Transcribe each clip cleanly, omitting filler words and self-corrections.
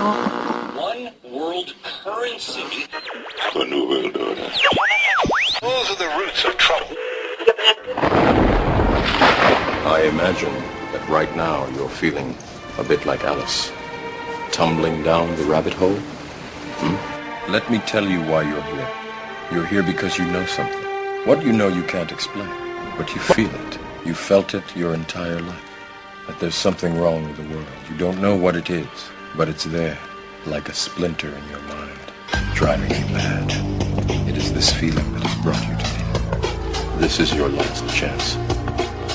One world currency. The New World Order. Those are the roots of trouble. I imagine that right now you're feeling a bit like Alice, tumbling down the rabbit hole. Let me tell you why you're here. You're here because you know something. What you know you can't explain, but you feel it. You felt it your entire life. That there's something wrong with the world. You don't know what it is, but it's there, like a splinter in your mind, driving you mad. It is this feeling that has brought you to me. This is your last chance.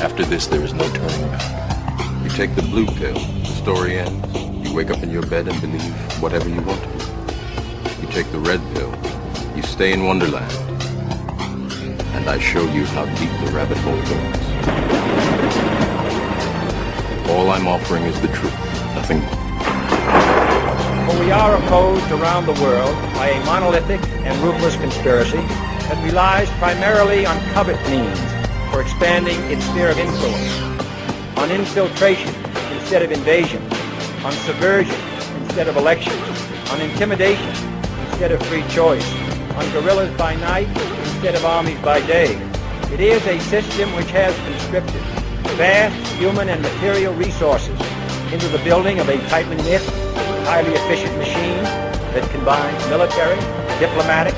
After this, there is no turning back. You take the blue pill, the story ends. You wake up in your bed and believe whatever you want to believe. You take the red pill, you stay in Wonderland, and I show you how deep the rabbit hole goes. All I'm offering is the truth, nothing more. For we are opposed around the world by a monolithic and ruthless conspiracy that relies primarily on covert means for expanding its sphere of influence, on infiltration instead of invasion, on subversion instead of elections, on intimidation instead of free choice, on guerrillas by night instead of armies by day. It is a system which has conscripted vast human and material resources into the building of a tightly knit, highly efficient machine that combines military, diplomatic,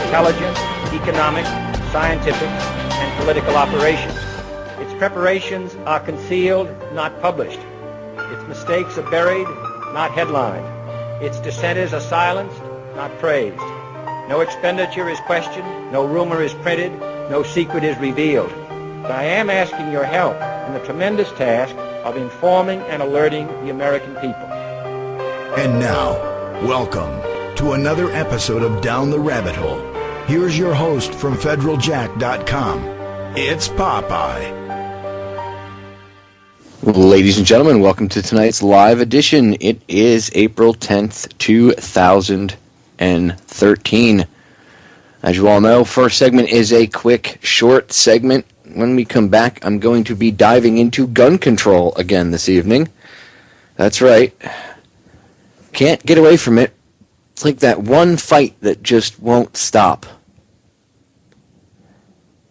intelligence, economic, scientific, and political operations. Its preparations are concealed, not published. Its mistakes are buried, not headlined. Its dissenters are silenced, not praised. No expenditure is questioned, no rumor is printed, no secret is revealed. But I am asking your help in the tremendous task of informing and alerting the American people. And now, welcome to another episode of Down the Rabbit Hole. Here's your host from federaljack.com. It's Popeye. Ladies and gentlemen, welcome to tonight's live edition. It is April 10th, 2013. As you all know, first segment is a quick, short segment. When we come back, I'm going to be diving into gun control again this evening. That's right. Can't get away from it. It's like that one fight that just won't stop.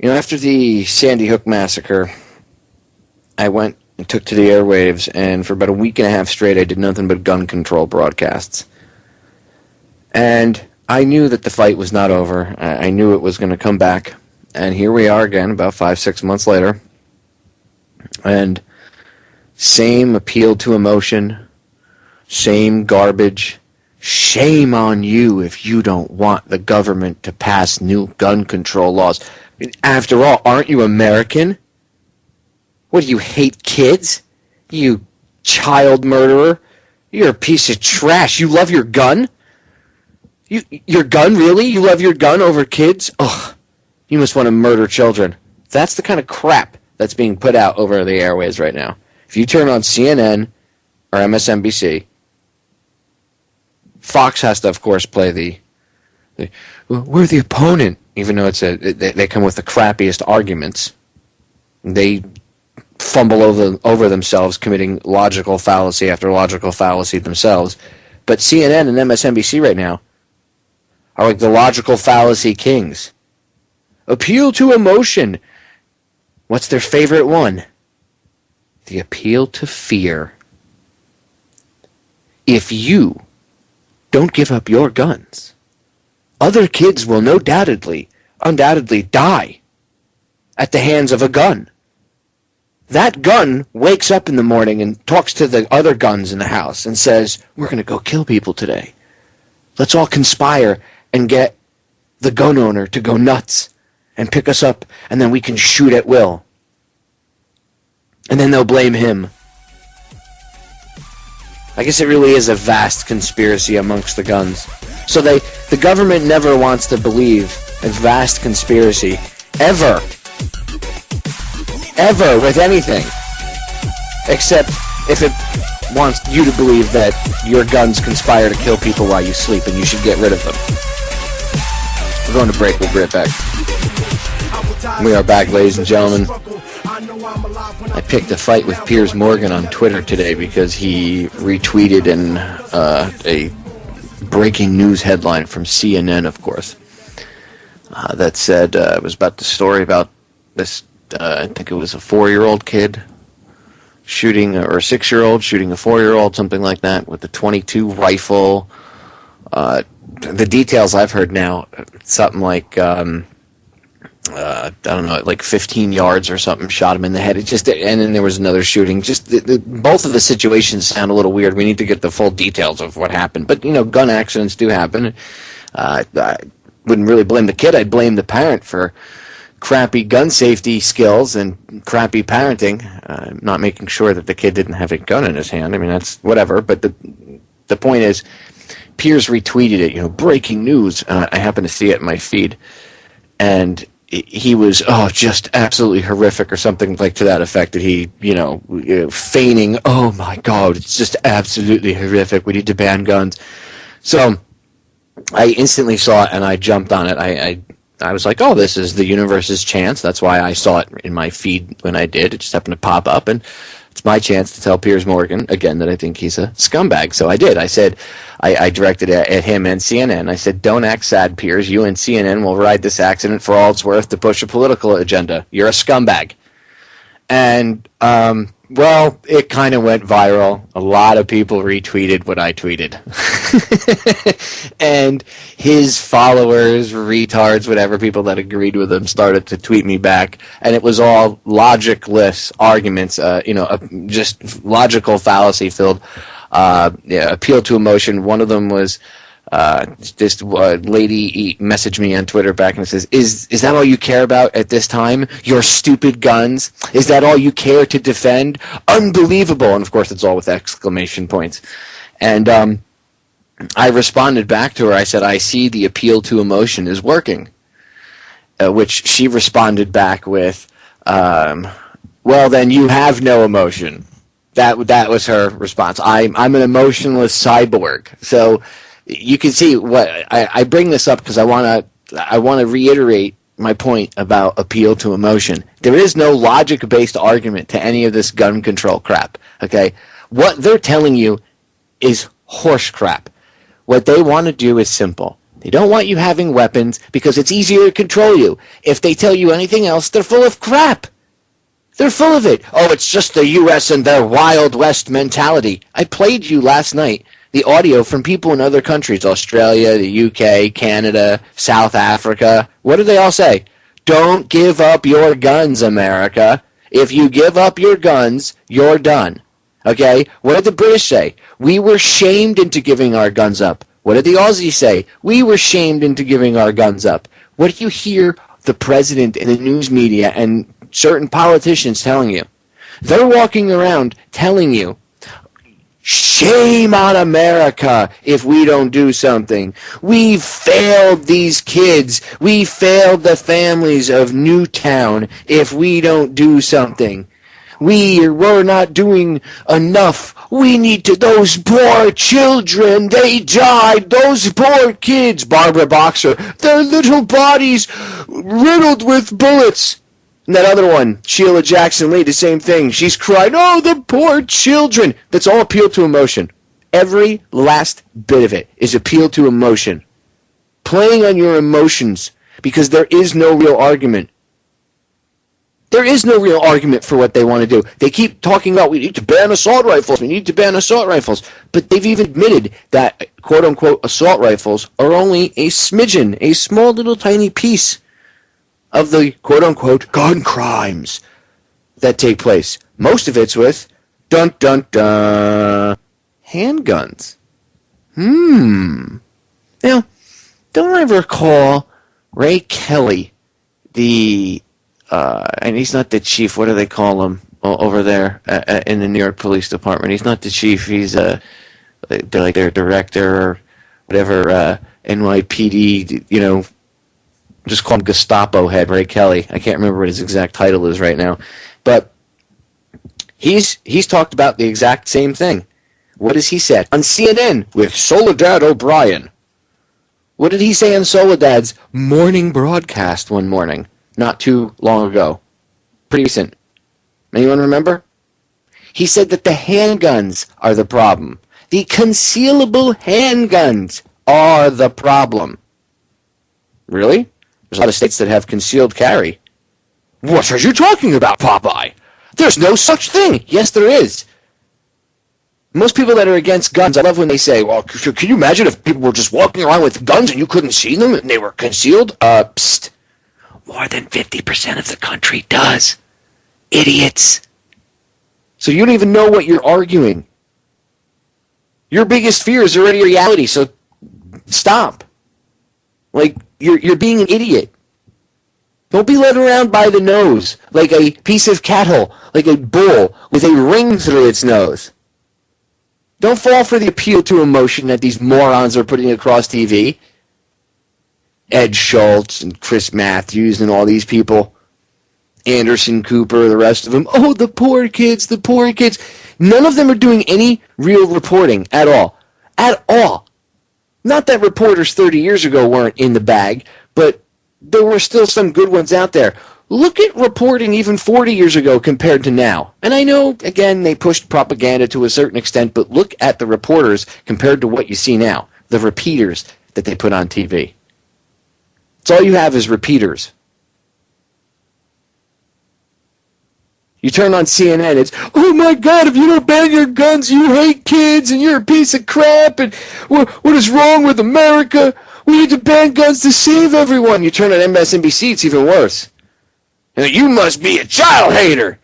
You know, after the Sandy Hook massacre, I went and took to the airwaves, and for about a week and a half straight, I did nothing but gun control broadcasts. And I knew that the fight was not over. I knew it was going to come back. And here we are again, about 5-6 months later. And same appeal to emotion, same garbage. Shame on you if you don't want the government to pass new gun control laws. After all, aren't you American? What, do you hate kids? You child murderer? You're a piece of trash. You love your gun? Your gun, really? You love your gun over kids? Ugh. You must want to murder children. That's the kind of crap that's being put out over the airways right now. If you turn on CNN or MSNBC, Fox has to, of course, play the we're the opponent, even though they come with the crappiest arguments. They fumble over themselves, committing logical fallacy after logical fallacy themselves. But CNN and MSNBC right now are like the logical fallacy kings. Appeal to emotion. What's their favorite one? The appeal to fear. If you don't give up your guns, other kids will undoubtedly die at the hands of a gun. That gun wakes up in the morning and talks to the other guns in the house and says, we're going to go kill people today. Let's all conspire and get the gun owner to go nuts and pick us up, and then we can shoot at will. And then they'll blame him. I guess it really is a vast conspiracy amongst the guns. So the government never wants to believe a vast conspiracy, ever, with anything, except if it wants you to believe that your guns conspire to kill people while you sleep and you should get rid of them. We're going to break. We'll be right back. We are back, ladies and gentlemen. I picked a fight with Piers Morgan on Twitter today because he retweeted a breaking news headline from CNN, of course, that said it was about the story about this, I think it was a 4-year-old kid shooting, or a 6-year-old shooting a 4-year-old, something like that, with a .22 rifle. The details I've heard now, something like, I don't know, like 15 yards or something, shot him in the head. And then there was another shooting. Just both of the situations sound a little weird. We need to get the full details of what happened. But, gun accidents do happen. I wouldn't really blame the kid. I'd blame the parent for crappy gun safety skills and crappy parenting, not making sure that the kid didn't have a gun in his hand. I mean, that's whatever. But the point is, Piers retweeted it, breaking news. I happen to see it in my feed. And he was, just absolutely horrific or something like to that effect, that he, feigning, oh my God, it's just absolutely horrific. We need to ban guns. So I instantly saw it and I jumped on it. I was like, this is the universe's chance. That's why I saw it in my feed when I did. It just happened to pop up, and it's my chance to tell Piers Morgan, again, that I think he's a scumbag. So I did. I said, I directed it at him and CNN. I said, don't act sad, Piers. You and CNN will ride this accident for all it's worth to push a political agenda. You're a scumbag. And, it kind of went viral. A lot of people retweeted what I tweeted. And his followers, retards, whatever, people that agreed with him started to tweet me back. And it was all logicless arguments, just logical fallacy-filled appeal to emotion. One of them was this lady messaged me on Twitter back and says, is that all you care about at this time? Your stupid guns? Is that all you care to defend? Unbelievable. And of course it's all with exclamation points. And I responded back to her. I said, I see the appeal to emotion is working. Which she responded back with, well then you have no emotion. That was her response. I'm an emotionless cyborg. So you can see what I bring this up because I want to reiterate my point about appeal to emotion. There is no logic-based argument to any of this gun control crap. Okay, what they're telling you is horse crap. What they want to do is simple. They don't want you having weapons because it's easier to control you. If they tell you anything else, they're full of crap. They're full of it. Oh, it's just the U.S. and their Wild West mentality. I played you last night the audio from people in other countries, Australia, the UK, Canada, South Africa. What do they all say? Don't give up your guns, America. If you give up your guns, you're done. Okay? What did the British say? We were shamed into giving our guns up. What did the Aussies say? We were shamed into giving our guns up. What do you hear the president and the news media and certain politicians telling you? They're walking around telling you, shame on America if we don't do something. We failed these kids. We failed the families of Newtown if we don't do something. We're not doing enough. We need to, those poor children, they died. Those poor kids, Barbara Boxer, their little bodies riddled with bullets. And that other one, Sheila Jackson-Lee, the same thing. She's crying, oh, the poor children. That's all appeal to emotion. Every last bit of it is appeal to emotion. Playing on your emotions, because there is no real argument. There is no real argument for what they want to do. They keep talking about, we need to ban assault rifles. We need to ban assault rifles. But they've even admitted that, quote-unquote, assault rifles are only a smidgen, a small little tiny piece of the quote-unquote gun crimes that take place. Most of it's with dun-dun-dun handguns. Now, don't I recall Ray Kelly, and he's not the chief, what do they call him over there in the New York Police Department? He's not the chief, he's they're like their director or whatever, NYPD, just call him Gestapo head, Ray Kelly. I can't remember what his exact title is right now. But he's talked about the exact same thing. What has he said? On CNN with Soledad O'Brien. What did he say on Soledad's morning broadcast one morning? Not too long ago. Pretty recent. Anyone remember? He said that the handguns are the problem. The concealable handguns are the problem. Really? There's a lot of states that have concealed carry. What are you talking about, Popeye? There's no such thing. Yes, there is. Most people that are against guns, I love when they say, well, can you imagine if people were just walking around with guns and you couldn't see them and they were concealed? Psst. More than 50% of the country does. Idiots. So you don't even know what you're arguing. Your biggest fear is already reality, so stop. Like, you're being an idiot. Don't be led around by the nose like a piece of cattle, like a bull with a ring through its nose. Don't fall for the appeal to emotion that these morons are putting across TV. Ed Schultz and Chris Matthews and all these people. Anderson Cooper, the rest of them. Oh, the poor kids, the poor kids. None of them are doing any real reporting at all. At all. Not that reporters 30 years ago weren't in the bag, but there were still some good ones out there. Look at reporting even 40 years ago compared to now. And I know, again, they pushed propaganda to a certain extent, but look at the reporters compared to what you see now. The repeaters that they put on TV. It's all you have is repeaters. You turn on CNN, it's, oh my God, if you don't ban your guns, you hate kids, and you're a piece of crap, and what is wrong with America? We need to ban guns to save everyone. You turn on MSNBC, it's even worse. And you must be a child hater.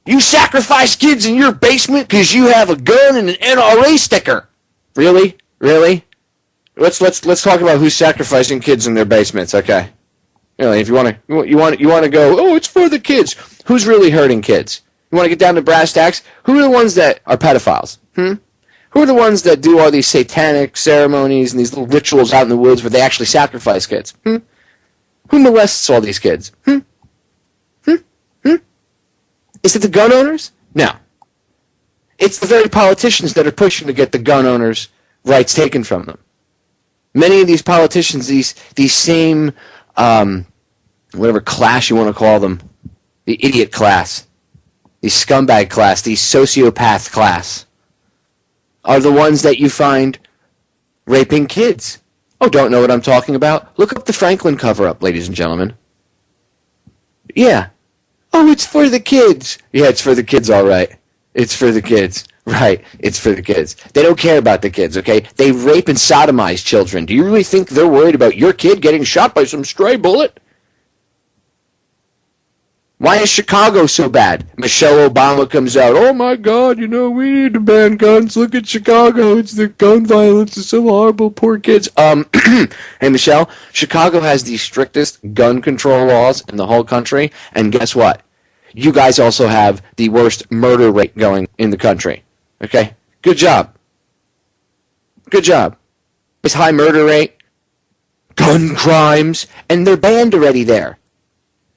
You sacrifice kids in your basement because you have a gun and an NRA sticker. Really? Really? Let's talk about who's sacrificing kids in their basements, okay? You know, if you want to go, oh, it's for the kids. Who's really hurting kids? You want to get down to brass tacks? Who are the ones that are pedophiles? Who are the ones that do all these satanic ceremonies and these little rituals out in the woods where they actually sacrifice kids? Who molests all these kids? Is it the gun owners? No. It's the very politicians that are pushing to get the gun owners' rights taken from them. Many of these politicians, these same, whatever class you want to call them, the idiot class, the scumbag class, the sociopath class, are the ones that you find raping kids. Oh, don't know what I'm talking about? Look up the Franklin cover-up, ladies and gentlemen. Yeah. Oh, it's for the kids. Yeah, it's for the kids, all right. It's for the kids. Right, it's for the kids. They don't care about the kids, okay? They rape and sodomize children. Do you really think they're worried about your kid getting shot by some stray bullet? Why is Chicago so bad? Michelle Obama comes out, oh my God, we need to ban guns. Look at Chicago. It's the gun violence is so horrible. Poor kids. Hey, Michelle, Chicago has the strictest gun control laws in the whole country. And guess what? You guys also have the worst murder rate going in the country. Okay? Good job. Good job. This high murder rate, gun crimes, and they're banned already there.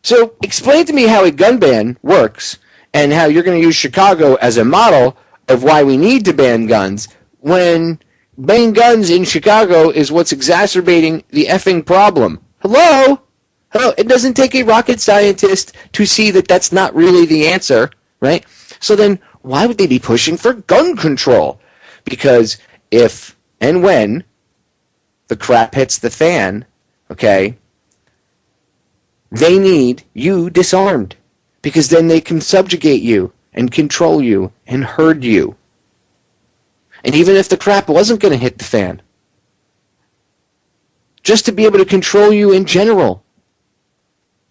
So explain to me how a gun ban works and how you're going to use Chicago as a model of why we need to ban guns when banning guns in Chicago is what's exacerbating the effing problem. Hello? Hello? It doesn't take a rocket scientist to see that that's not really the answer, right? So then why would they be pushing for gun control? Because if and when the crap hits the fan, okay, they need you disarmed because then they can subjugate you and control you and herd you. And even if the crap wasn't going to hit the fan, just to be able to control you in general.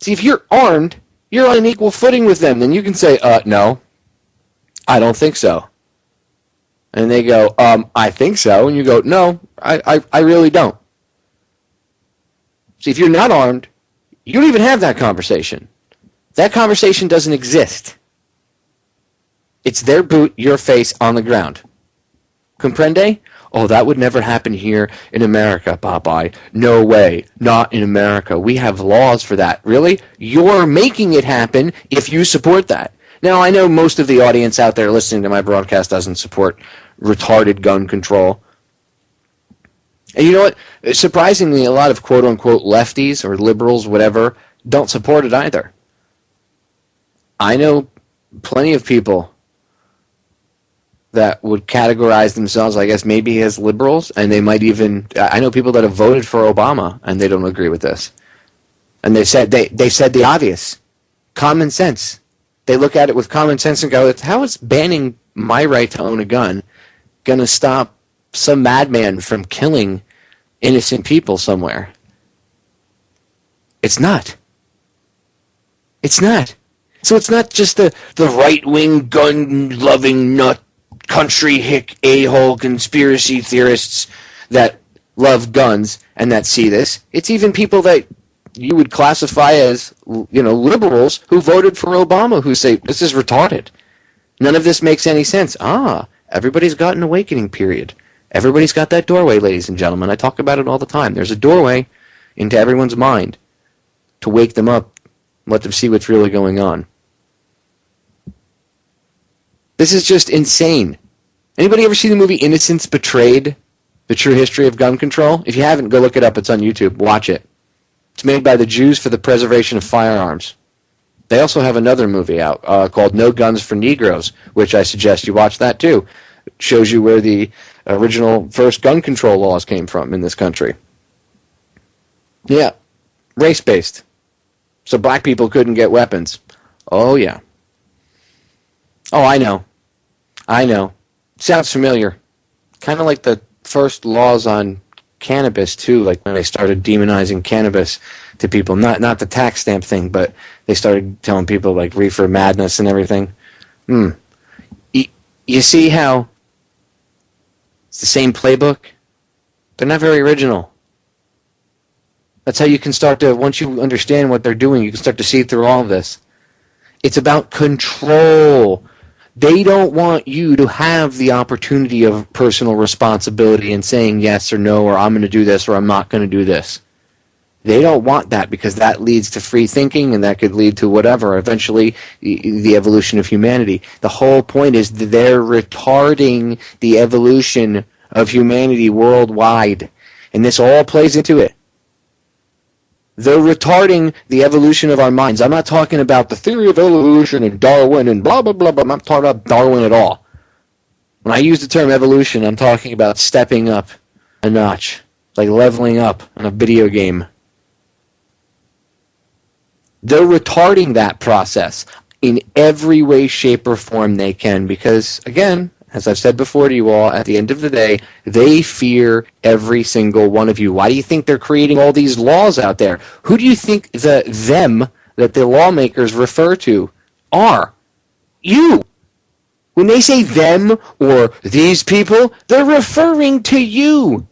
See, if you're armed, you're on an equal footing with them. Then you can say, no, I don't think so. And they go, I think so. And you go, no, I really don't. See, if you're not armed, you don't even have that conversation. That conversation doesn't exist. It's their boot, your face on the ground. Comprende? Oh, that would never happen here in America, Popeye. No way. Not in America. We have laws for that. Really? You're making it happen if you support that. Now, I know most of the audience out there listening to my broadcast doesn't support retarded gun control. And you know what? Surprisingly, a lot of quote-unquote lefties or liberals, whatever, don't support it either. I know plenty of people that would categorize themselves, I guess, maybe as liberals, and they might even, I know people that have voted for Obama, and they don't agree with this. And they said the obvious. Common sense. They look at it with common sense and go, how is banning my right to own a gun going to stop some madman from killing innocent people somewhere? It's not. It's not. So it's not just the right-wing, gun-loving, nut, country hick, a-hole conspiracy theorists that love guns and that see this. It's even people that you would classify as, liberals who voted for Obama who say, this is retarded. None of this makes any sense. Everybody's got an awakening period. Everybody's got that doorway, ladies and gentlemen. I talk about it all the time. There's a doorway into everyone's mind to wake them up, let them see what's really going on. This is just insane. Anybody ever see the movie Innocence Betrayed? The True History of Gun Control? If you haven't, go look it up. It's on YouTube. Watch it. It's made by the Jews for the Preservation of Firearms. They also have another movie out called No Guns for Negroes, which I suggest you watch that too. It shows you where the original first gun control laws came from in this country. Yeah, race-based. So black people couldn't get weapons. Oh, yeah. Oh, I know. Sounds familiar. Kind of like the first laws on cannabis, too, like when they started demonizing cannabis to people. Not the tax stamp thing, but they started telling people, like, reefer madness and everything. You see how it's the same playbook? They're not very original. That's how you can start to, once you understand what they're doing, you can start to see through all of this. It's about control. They don't want you to have the opportunity of personal responsibility and saying yes or no, or I'm going to do this or I'm not going to do this. They don't want that because that leads to free thinking and that could lead to whatever, eventually the evolution of humanity. The whole point is that they're retarding the evolution of humanity worldwide. And this all plays into it. They're retarding the evolution of our minds. I'm not talking about the theory of evolution and Darwin and blah, blah, blah, blah. I'm not talking about Darwin at all. When I use the term evolution, I'm talking about stepping up a notch, like leveling up on a video game. They're retarding that process in every way, shape, or form they can because, again, as I've said before to you all, at the end of the day, they fear every single one of you. Why do you think they're creating all these laws out there? Who do you think them that the lawmakers refer to are? You. When they say them or these people, they're referring to you.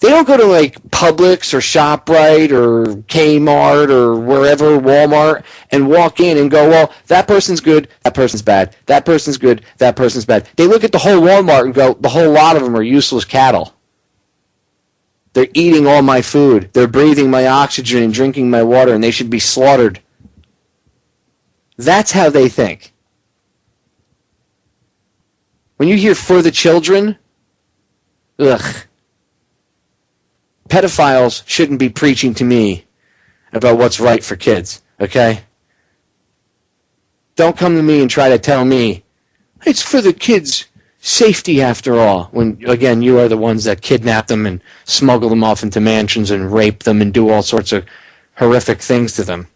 They don't go to like Publix or ShopRite or Kmart or wherever, Walmart, and walk in and go, well, that person's good, that person's bad, that person's good, that person's bad. They look at the whole Walmart and go, the whole lot of them are useless cattle. They're eating all my food. They're breathing my oxygen and drinking my water, and they should be slaughtered. That's how they think. When you hear for the children, ugh. Pedophiles shouldn't be preaching to me about what's right for kids, okay? Don't come to me and try to tell me it's for the kids' safety after all, when, again, you are the ones that kidnap them and smuggle them off into mansions and rape them and do all sorts of horrific things to them.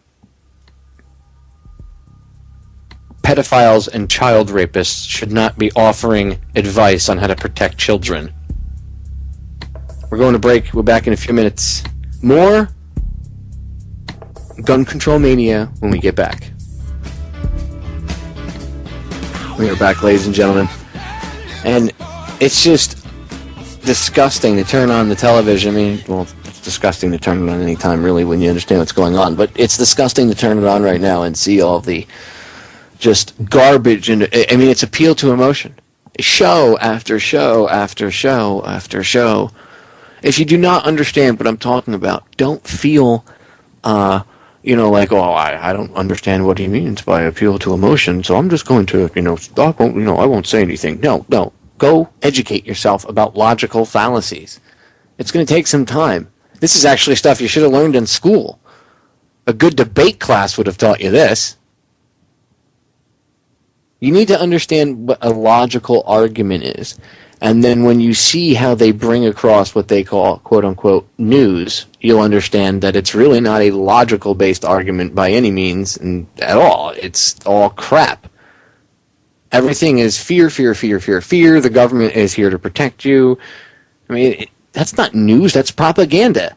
Pedophiles and child rapists should not be offering advice on how to protect children. We're going to break. We're back in a few minutes. More gun control mania when we get back. We are back, ladies and gentlemen. And it's just disgusting to turn on the television. I mean, well, it's disgusting to turn it on any time, really, when you understand what's going on. But it's disgusting to turn it on right now and see all the just garbage. And I mean, it's appeal to emotion. Show after show after show after show. If you do not understand what I'm talking about, don't feel, like, oh, I don't understand what he means by appeal to emotion, so I'm just going to, stop, I won't say anything. No. Go educate yourself about logical fallacies. It's going to take some time. This is actually stuff you should have learned in school. A good debate class would have taught you this. You need to understand what a logical argument is. And then when you see how they bring across what they call, quote-unquote, news, you'll understand that it's really not a logical-based argument by any means and at all. It's all crap. Everything is fear, fear, fear, fear, fear. The government is here to protect you. I mean, that's not news. That's propaganda.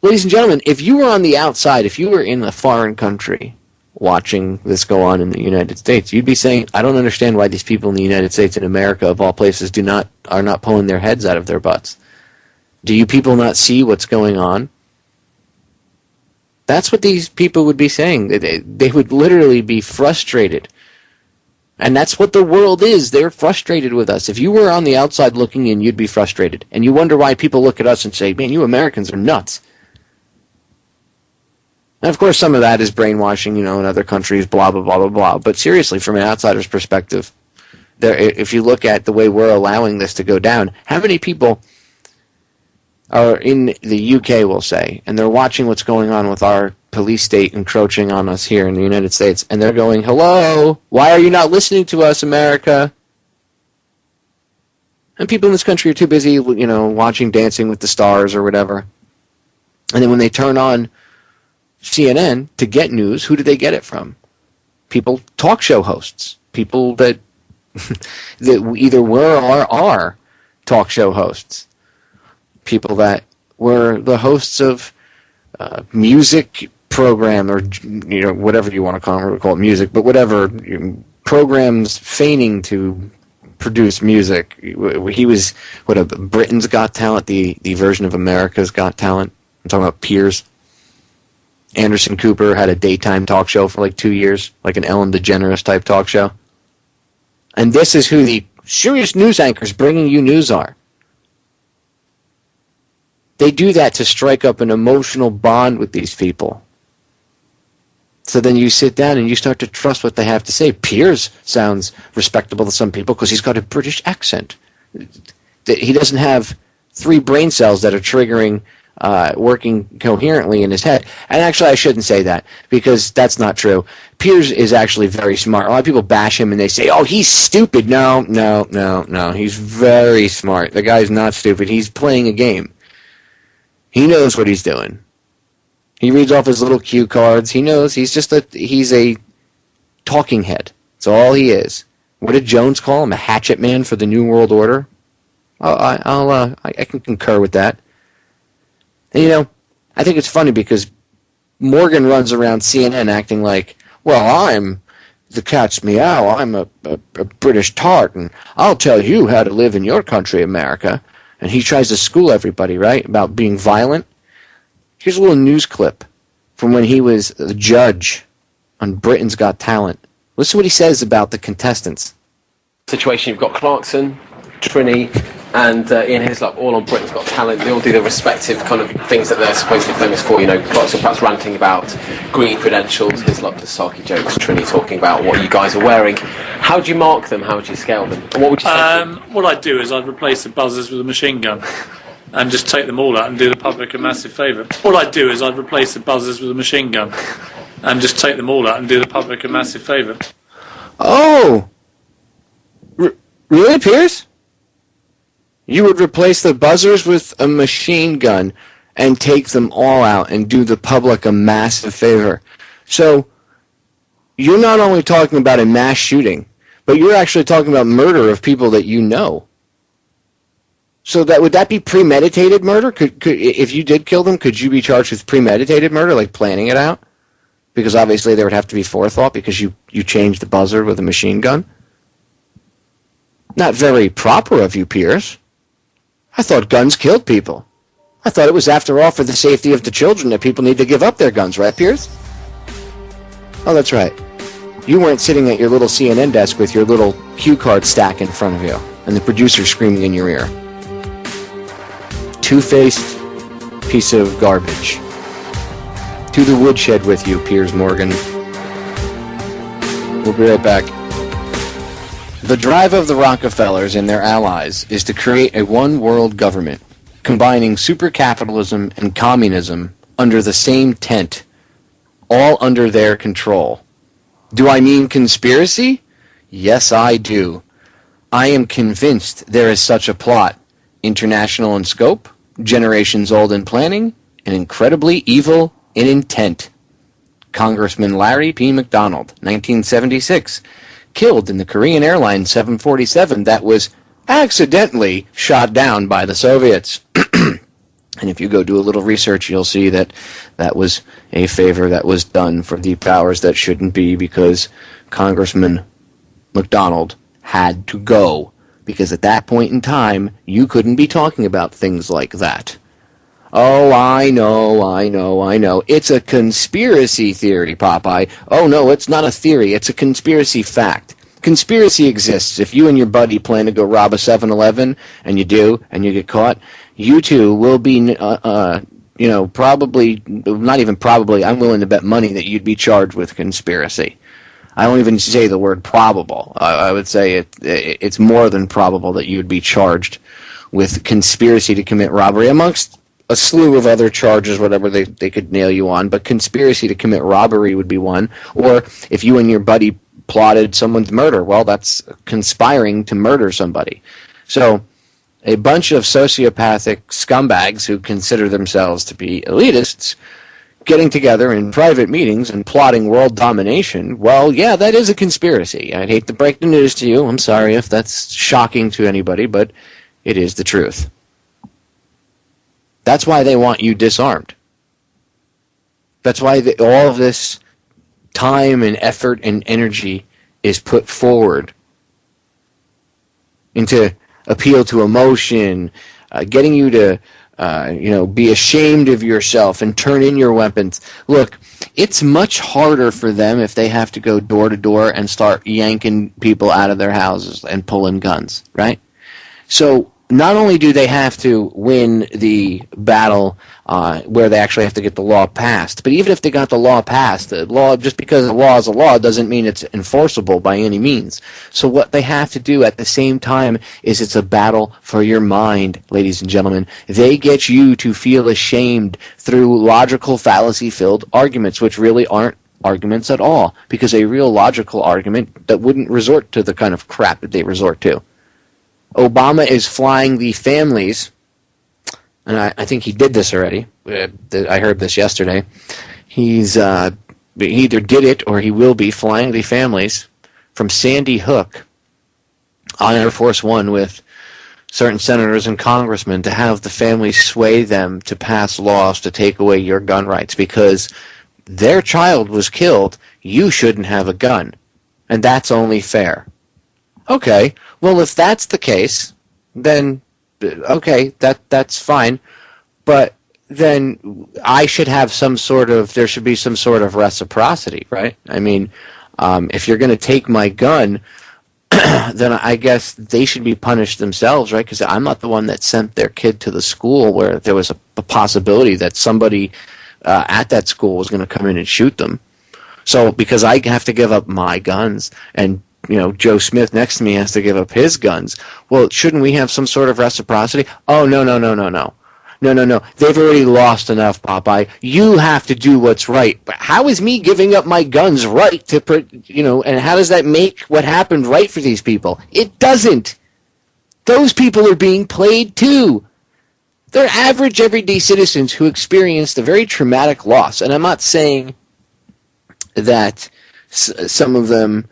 Ladies and gentlemen, if you were on the outside, if you were in a foreign country watching this go on in the United States, you'd be saying, I don't understand why these people in the United States and America, of all places, are not pulling their heads out of their butts. Do you people not see what's going on? That's what these people would be saying. They would literally be frustrated. And that's what the world is. They're frustrated with us. If you were on the outside looking in, you'd be frustrated. And you wonder why people look at us and say, man, you Americans are nuts. And of course, some of that is brainwashing, in other countries, blah, blah, blah, blah, blah. But seriously, from an outsider's perspective, if you look at the way we're allowing this to go down, how many people are in the UK, we'll say, and they're watching what's going on with our police state encroaching on us here in the United States, and they're going, hello, why are you not listening to us, America? And people in this country are too busy, watching Dancing with the Stars or whatever. And then when they turn on CNN to get news, who do they get it from? People, talk show hosts, people that that either were or are talk show hosts, people that were the hosts of music program or whatever you want to call it music, but whatever programs feigning to produce music. He was Britain's Got Talent, the version of America's Got Talent. I'm talking about Piers. Anderson Cooper had a daytime talk show for like 2 years, like an Ellen DeGeneres type talk show. And this is who the serious news anchors bringing you news are. They do that to strike up an emotional bond with these people. So then you sit down and you start to trust what they have to say. Piers sounds respectable to some people because he's got a British accent. He doesn't have 3 brain cells that are triggering working coherently in his head. And actually, I shouldn't say that, because that's not true. Piers is actually very smart. A lot of people bash him and they say, oh, he's stupid. No. He's very smart. The guy's not stupid. He's playing a game. He knows what he's doing. He reads off his little cue cards. He knows he's a talking head. That's all he is. What did Jones call him? A hatchet man for the New World Order? I can concur with that. And, I think it's funny because Morgan runs around CNN acting like, well, I'm the cat's meow. I'm a British tart, and I'll tell you how to live in your country, America. And he tries to school everybody, right, about being violent. Here's a little news clip from when he was the judge on Britain's Got Talent. Listen to what he says about the contestants. Situation, you've got Clarkson, Trini, and Ian Hislop, all on Britain's Got Talent. They all do their respective kind of things that they're supposedly famous for. Clarkson perhaps ranting about green credentials, Hislop the sarky jokes, Trini talking about what you guys are wearing. How do you mark them? How would you scale them? And what would you say? What I'd do is I'd replace the buzzers with a machine gun and just take them all out and do the public a massive favour. What I'd do is I'd replace the buzzers with a machine gun and just take them all out and do the public a massive favour. Oh! Really, Piers? You would replace the buzzers with a machine gun and take them all out and do the public a massive favor. So, you're not only talking about a mass shooting, but you're actually talking about murder of people that you know. So would that be premeditated murder? Could if you did kill them, could you be charged with premeditated murder, like planning it out? Because obviously there would have to be forethought because you changed the buzzer with a machine gun. Not very proper of you, Piers. I thought guns killed people. I thought it was, after all, for the safety of the children that people need to give up their guns, right, Piers? Oh, that's right. You weren't sitting at your little CNN desk with your little cue card stack in front of you and the producer screaming in your ear. Two-faced piece of garbage. To the woodshed with you, Piers Morgan. We'll be right back. The drive of the Rockefellers and their allies is to create a one-world government, combining super-capitalism and communism under the same tent, all under their control. Do I mean conspiracy? Yes, I do. I am convinced there is such a plot, international in scope, generations old in planning, and incredibly evil in intent. Congressman Larry P. McDonald, 1976, killed in the Korean Airlines 747 that was accidentally shot down by the Soviets. And if you go do a little research, you'll see that that was a favor that was done for the powers that shouldn't be, because Congressman McDonald had to go. Because at that point in time, you couldn't be talking about things like that. Oh, I know. It's a conspiracy theory, Popeye. Oh, no, it's not a theory. It's a conspiracy fact. Conspiracy exists. If you and your buddy plan to go rob a 7-Eleven, and you do, and you get caught, you two will be, probably, not even probably, I'm willing to bet money that you'd be charged with conspiracy. I don't even say the word probable. I would say it's more than probable that you would be charged with conspiracy to commit robbery, amongst a slew of other charges, whatever they could nail you on, but conspiracy to commit robbery would be one. Or if you and your buddy plotted someone's murder, well, that's conspiring to murder somebody. So a bunch of sociopathic scumbags who consider themselves to be elitists getting together in private meetings and plotting world domination, well, yeah, that is a conspiracy. I'd hate to break the news to you. I'm sorry if that's shocking to anybody, but it is the truth. That's why they want you disarmed. That's why all of this time and effort and energy is put forward into appeal to emotion, getting you to be ashamed of yourself and turn in your weapons. Look, it's much harder for them if they have to go door to door and start yanking people out of their houses and pulling guns, right? So not only do they have to win the battle where they actually have to get the law passed, but even if they got the law passed, the law, just because the law is a law doesn't mean it's enforceable by any means. So what they have to do at the same time is it's a battle for your mind, ladies and gentlemen. They get you to feel ashamed through logical fallacy-filled arguments, which really aren't arguments at all, because a real logical argument that wouldn't resort to the kind of crap that they resort to. Obama is flying the families, and I think he did this already. I heard this yesterday. He either did it or he will be flying the families from Sandy Hook on Air Force One with certain senators and congressmen to have the families sway them to pass laws to take away your gun rights because their child was killed. You shouldn't have a gun, and that's only fair. Okay, well, if that's the case, then, okay, that's fine. But then I should have there should be some sort of reciprocity, right? I mean, if you're going to take my gun, then I guess they should be punished themselves, right? Because I'm not the one that sent their kid to the school where there was a possibility that somebody at that school was going to come in and shoot them. So because I have to give up my guns and Joe Smith next to me has to give up his guns. Well, shouldn't we have some sort of reciprocity? Oh, no. No. They've already lost enough, Popeye. You have to do what's right. But how is me giving up my guns right and how does that make what happened right for these people? It doesn't. Those people are being played too. They're average, everyday citizens who experienced a very traumatic loss. And I'm not saying that some of them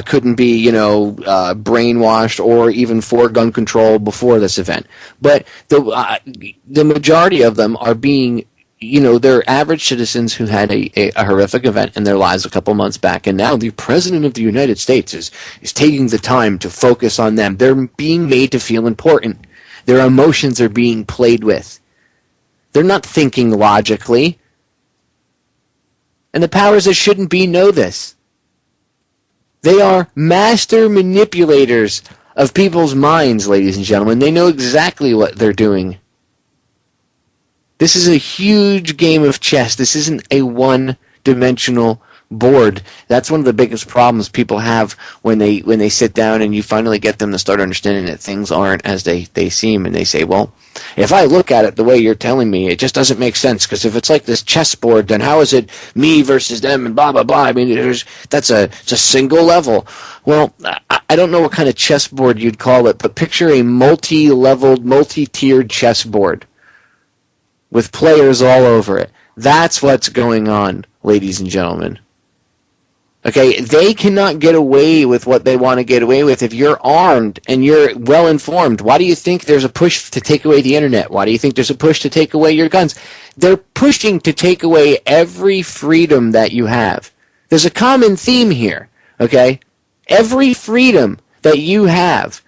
couldn't be, brainwashed or even for gun control before this event. But the majority of them are being, they're average citizens who had a horrific event in their lives a couple months back, and now the President of the United States is taking the time to focus on them. They're being made to feel important. Their emotions are being played with. They're not thinking logically. And the powers that shouldn't be know this. They are master manipulators of people's minds, ladies and gentlemen. They know exactly what they're doing. This is a huge game of chess. This isn't a one-dimensional board. That's one of the biggest problems people have when they sit down and you finally get them to start understanding that things aren't as they seem, and they say, well, if I look at it the way you're telling me, it just doesn't make sense, because if it's like this chessboard, then how is it me versus them and blah, blah, blah? I mean, it's a single level. Well, I don't know what kind of chessboard you'd call it, but picture a multi-leveled, multi-tiered chessboard with players all over it. That's what's going on, ladies and gentlemen. Okay, they cannot get away with what they want to get away with if you're armed and you're well informed. Why do you think there's a push to take away the internet? Why do you think there's a push to take away your guns? They're pushing to take away every freedom that you have. There's a common theme here, okay? Every freedom that you have,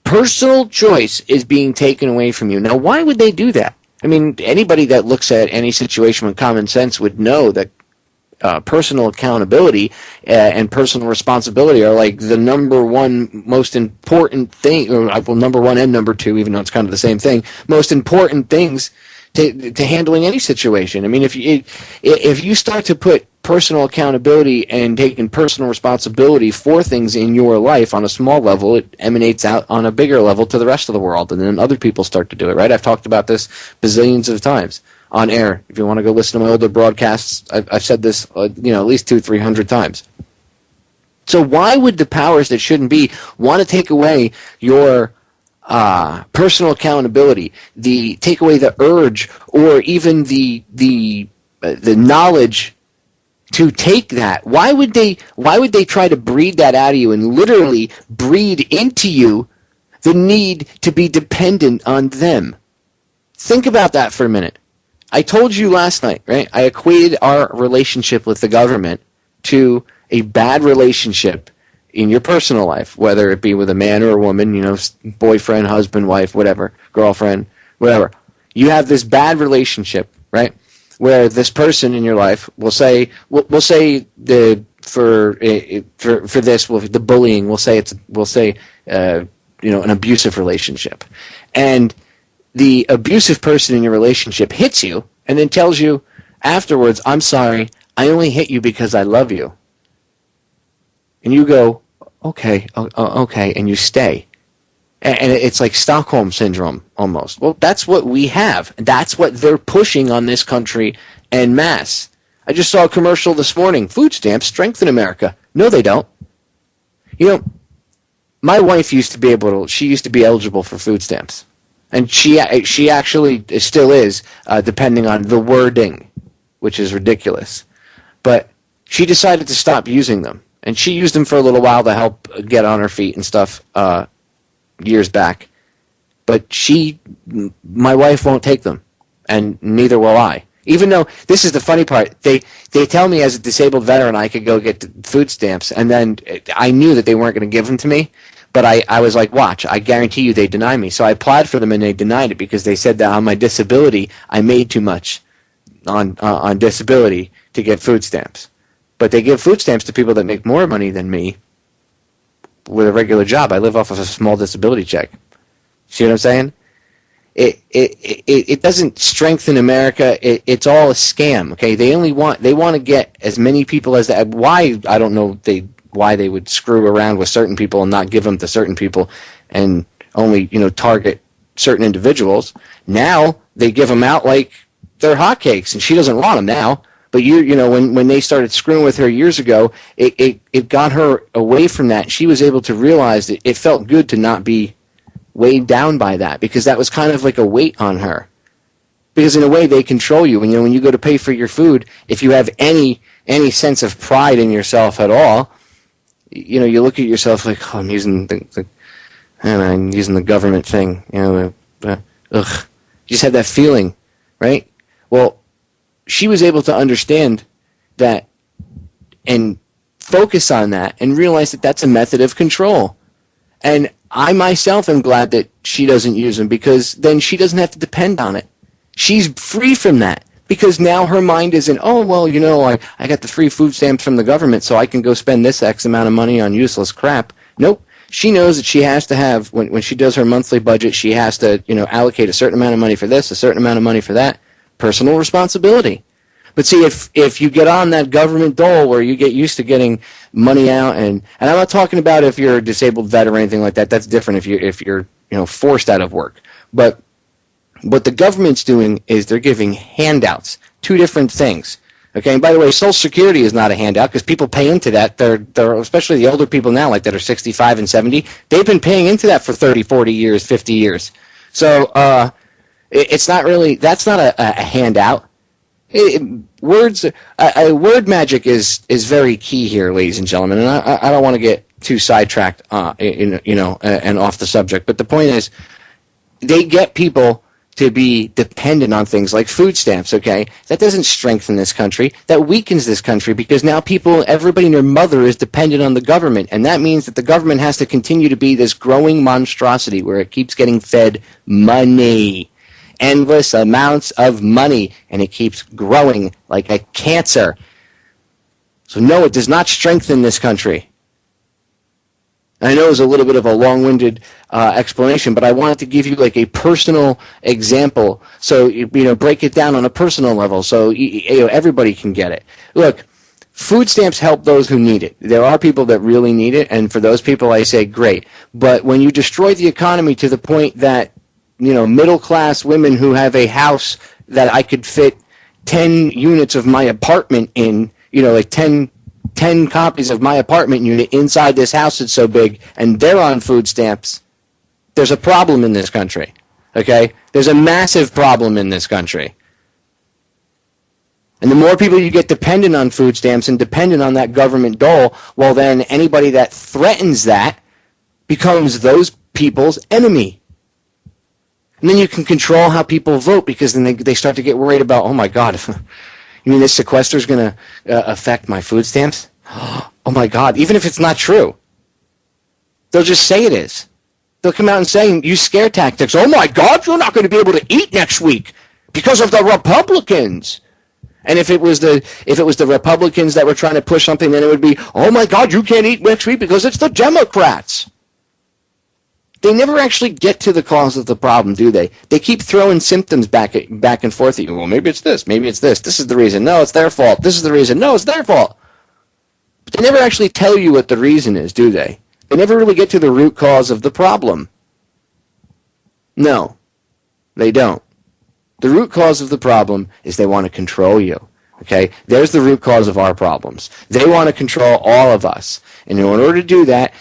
personal choice, is being taken away from you. Now, why would they do that? I mean, anybody that looks at any situation with common sense would know that personal accountability and personal responsibility are like the number one most important thing, or well, number one and number two, even though it's kind of the same thing, most important things to handling any situation. I mean, if you start to put personal accountability and taking personal responsibility for things in your life on a small level, it emanates out on a bigger level to the rest of the world, and then other people start to do it, right? I've talked about this bazillions of times on air. If you want to go listen to my older broadcasts, I've said this at least 200-300 times. So why would the powers that shouldn't be want to take away your personal accountability, take away the urge, or even the knowledge to take that? Why would they try to breed that out of you and literally breed into you the need to be dependent on them? Think about that for a minute. I told you last night, right? I equated our relationship with the government to a bad relationship in your personal life, whether it be with a man or a woman, boyfriend, husband, wife, whatever, girlfriend, whatever. You have this bad relationship, right? Where this person in your life will say, we'll say the bullying, we'll say an abusive relationship, and the abusive person in your relationship hits you and then tells you afterwards, I'm sorry, I only hit you because I love you. And you go, okay, and you stay. And it's like Stockholm Syndrome, almost. Well, that's what we have. That's what they're pushing on this country en masse. I just saw a commercial this morning. Food stamps strengthen America. No, they don't. My wife used to be eligible for food stamps. And she actually still is, depending on the wording, which is ridiculous. But she decided to stop using them. And she used them for a little while to help get on her feet and stuff years back. But my wife won't take them, and neither will I. Even though, this is the funny part, they tell me as a disabled veteran I could go get food stamps, and then I knew that they weren't going to give them to me. But I was like, watch, I guarantee you they deny me. So I applied for them and they denied it because they said that on my disability, I made too much on disability to get food stamps. But they give food stamps to people that make more money than me with a regular job. I live off of a small disability check. See what I'm saying? It doesn't strengthen America. It's all a scam. Okay, they want to get as many people as that. Why? I don't know. Why they would screw around with certain people and not give them to certain people and only, target certain individuals. Now they give them out like they're hotcakes, and she doesn't want them now. But when they started screwing with her years ago, it got her away from that. She was able to realize that it felt good to not be weighed down by that, because that was kind of like a weight on her. Because in a way they control you. And when you go to pay for your food, if you have any sense of pride in yourself at all, you look at yourself like, I'm using I'm using the government thing. Ugh. You just have that feeling, right? Well, she was able to understand that and focus on that and realize that that's a method of control. And I myself am glad that she doesn't use them, because then she doesn't have to depend on it. She's free from that. Because now her mind isn't, I got the free food stamps from the government, so I can go spend this X amount of money on useless crap. Nope. She knows that she has to have, when she does her monthly budget, she has to, allocate a certain amount of money for this, a certain amount of money for that. Personal responsibility. But see, if you get on that government dole where you get used to getting money out, and I'm not talking about if you're a disabled vet or anything like that. That's different if you're forced out of work. But what the government's doing is they're giving handouts. Two different things. Okay, and by the way, Social Security is not a handout because people pay into that. They're especially the older people now, like that are 65 and 70. They've been paying into that for 30, 40 years, 50 years. So it's not really. That's not a handout. Word magic is very key here, ladies and gentlemen, and I don't want to get too sidetracked, and off the subject. But the point is, they get people to be dependent on things like food stamps. Okay, that doesn't strengthen this country. That weakens this country because now everybody and their mother is dependent on the government, and that means that the government has to continue to be this growing monstrosity where it keeps getting fed money. Endless amounts of money, and it keeps growing like a cancer. So no, it does not strengthen this country. I know it was a little bit of a long-winded explanation, but I wanted to give you like a personal example, so break it down on a personal level, so everybody can get it. Look, food stamps help those who need it. There are people that really need it, and for those people, I say great. But when you destroy the economy to the point that middle-class women who have a house that I could fit 10 units of my apartment in, like 10 copies of my apartment unit inside this house that's so big, and they're on food stamps, there's a problem in this country, okay? There's a massive problem in this country. And the more people you get dependent on food stamps and dependent on that government dole, well, then anybody that threatens that becomes those people's enemy. And then you can control how people vote because then they start to get worried about, oh my God, you mean this sequester is going to affect my food stamps? Oh my God, even if it's not true. They'll just say it is. They'll come out and say, use scare tactics. Oh my God, you're not going to be able to eat next week because of the Republicans. And if it was the Republicans that were trying to push something, then it would be, oh my God, you can't eat next week because it's the Democrats. They never actually get to the cause of the problem, do they? They keep throwing symptoms back and forth at you. Well, maybe it's this. Maybe it's this. This is the reason. No, it's their fault. This is the reason. No, it's their fault. But they never actually tell you what the reason is, do they? They never really get to the root cause of the problem. No, they don't. The root cause of the problem is they want to control you. Okay? There's the root cause of our problems. They want to control all of us. And in order to do that,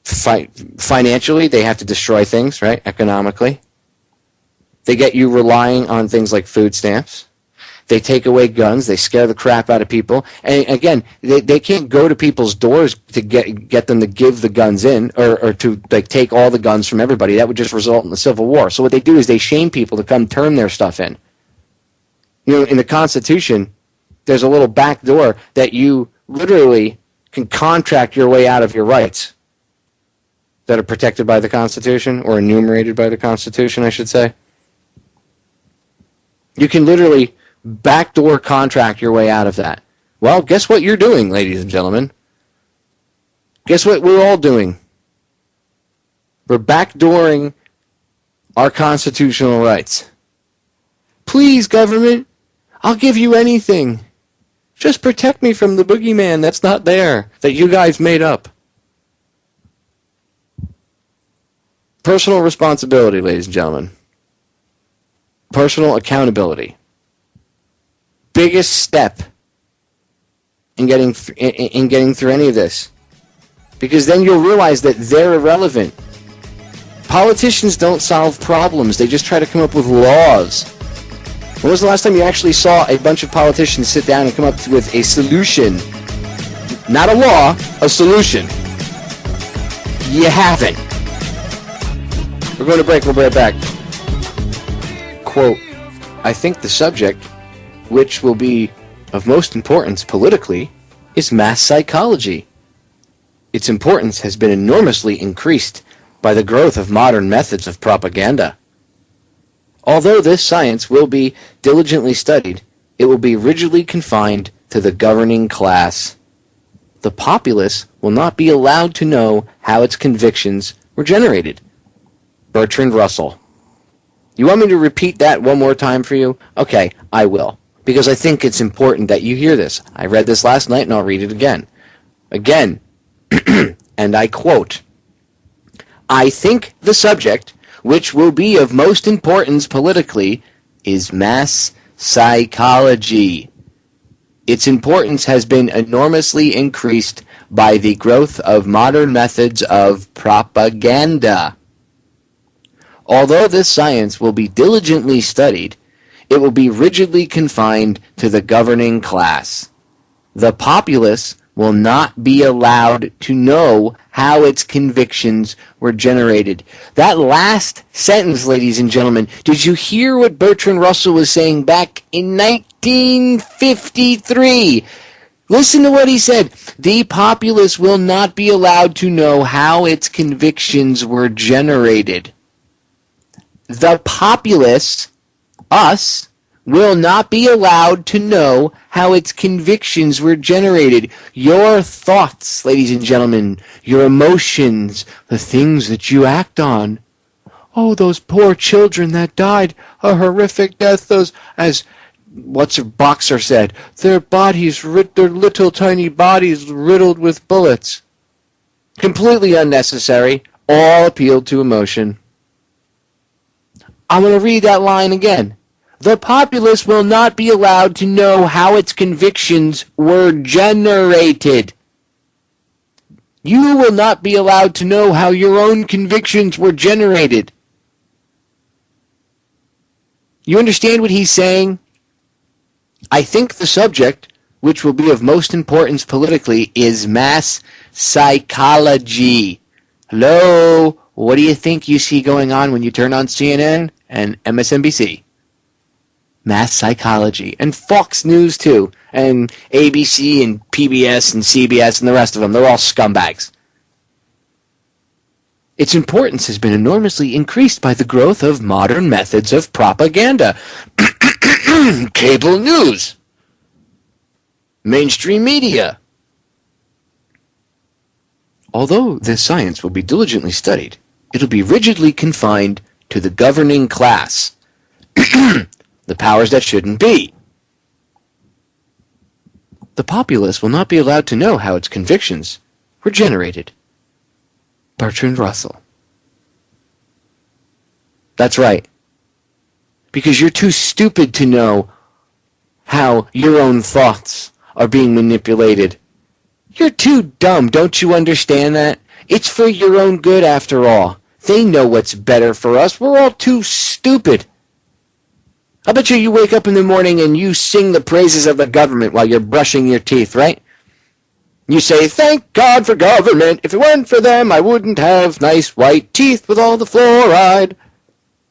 financially, they have to destroy things, right? Economically. They get you relying on things like food stamps. They take away guns. They scare the crap out of people. And again, they can't go to people's doors to get them to give the guns in or to take all the guns from everybody. That would just result in a civil war. So what they do is they shame people to come turn their stuff in. In the Constitution, there's a little back door that you literally can contract your way out of your rights that are protected by the Constitution, or enumerated by the Constitution, I should say. You can literally backdoor contract your way out of that. Well, guess what you're doing, ladies and gentlemen? Guess what we're all doing? We're backdooring our constitutional rights. Please, government, I'll give you anything. Just protect me from the boogeyman that's not there, that you guys made up. Personal responsibility, ladies and gentlemen. Personal accountability. Biggest step in getting through any of this. Because then you'll realize that they're irrelevant. Politicians don't solve problems. They just try to come up with laws. When was the last time you actually saw a bunch of politicians sit down and come up with a solution? Not a law, a solution. You haven't. We're going to break. We'll be right back. Quote, I think the subject, which will be of most importance politically, is mass psychology. Its importance has been enormously increased by the growth of modern methods of propaganda. Although this science will be diligently studied, it will be rigidly confined to the governing class. The populace will not be allowed to know how its convictions were generated. Bertrand Russell. You want me to repeat that one more time for you? Okay, I will. because I think it's important that you hear this. I read this last night, and I'll read it again. Again, and I quote, "I think the subject, which will be of most importance politically, is mass psychology. Its importance has been enormously increased by the growth of modern methods of propaganda. Although this science will be diligently studied, it will be rigidly confined to the governing class. The populace will not be allowed to know how its convictions were generated." That last sentence, ladies and gentlemen, did you hear what Bertrand Russell was saying back in 1953? Listen to what he said. The populace will not be allowed to know how its convictions were generated. The populace, us, will not be allowed to know how its convictions were generated. Your thoughts, ladies and gentlemen, your emotions, the things that you act on. Oh, those poor children that died, a horrific death, those, as what's a boxer said, their bodies, their little tiny bodies riddled with bullets. Completely unnecessary, all appealed to emotion. I'm going to read that line again. The populace will not be allowed to know how its convictions were generated. You will not be allowed to know how your own convictions were generated. You understand what he's saying? I think the subject, which will be of most importance politically, is mass psychology. Hello? What do you think you see going on when you turn on CNN and MSNBC? Mass psychology. And Fox News, too. And ABC and PBS and CBS and the rest of them. They're all scumbags. Its importance has been enormously increased by the growth of modern methods of propaganda. Cable news. Mainstream media. Although this science will be diligently studied, it'll be rigidly confined to the governing class. The powers that shouldn't be. The populace will not be allowed to know how its convictions were generated. Bertrand Russell. That's right. Because you're too stupid to know how your own thoughts are being manipulated. You're too dumb, don't you understand that? It's for your own good after all. They know what's better for us. We're all too stupid. I bet you wake up in the morning and you sing the praises of the government while you're brushing your teeth, right? You say, thank God for government. If it weren't for them, I wouldn't have nice white teeth with all the fluoride.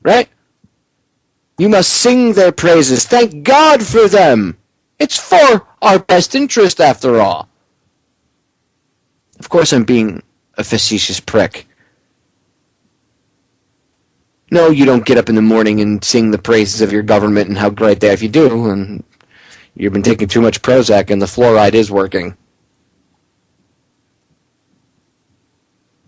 Right? You must sing their praises. Thank God for them. It's for our best interest, after all. Of course, I'm being a facetious prick. No, you don't get up in the morning and sing the praises of your government and how great they are. If you do, and you've been taking too much Prozac and the fluoride is working.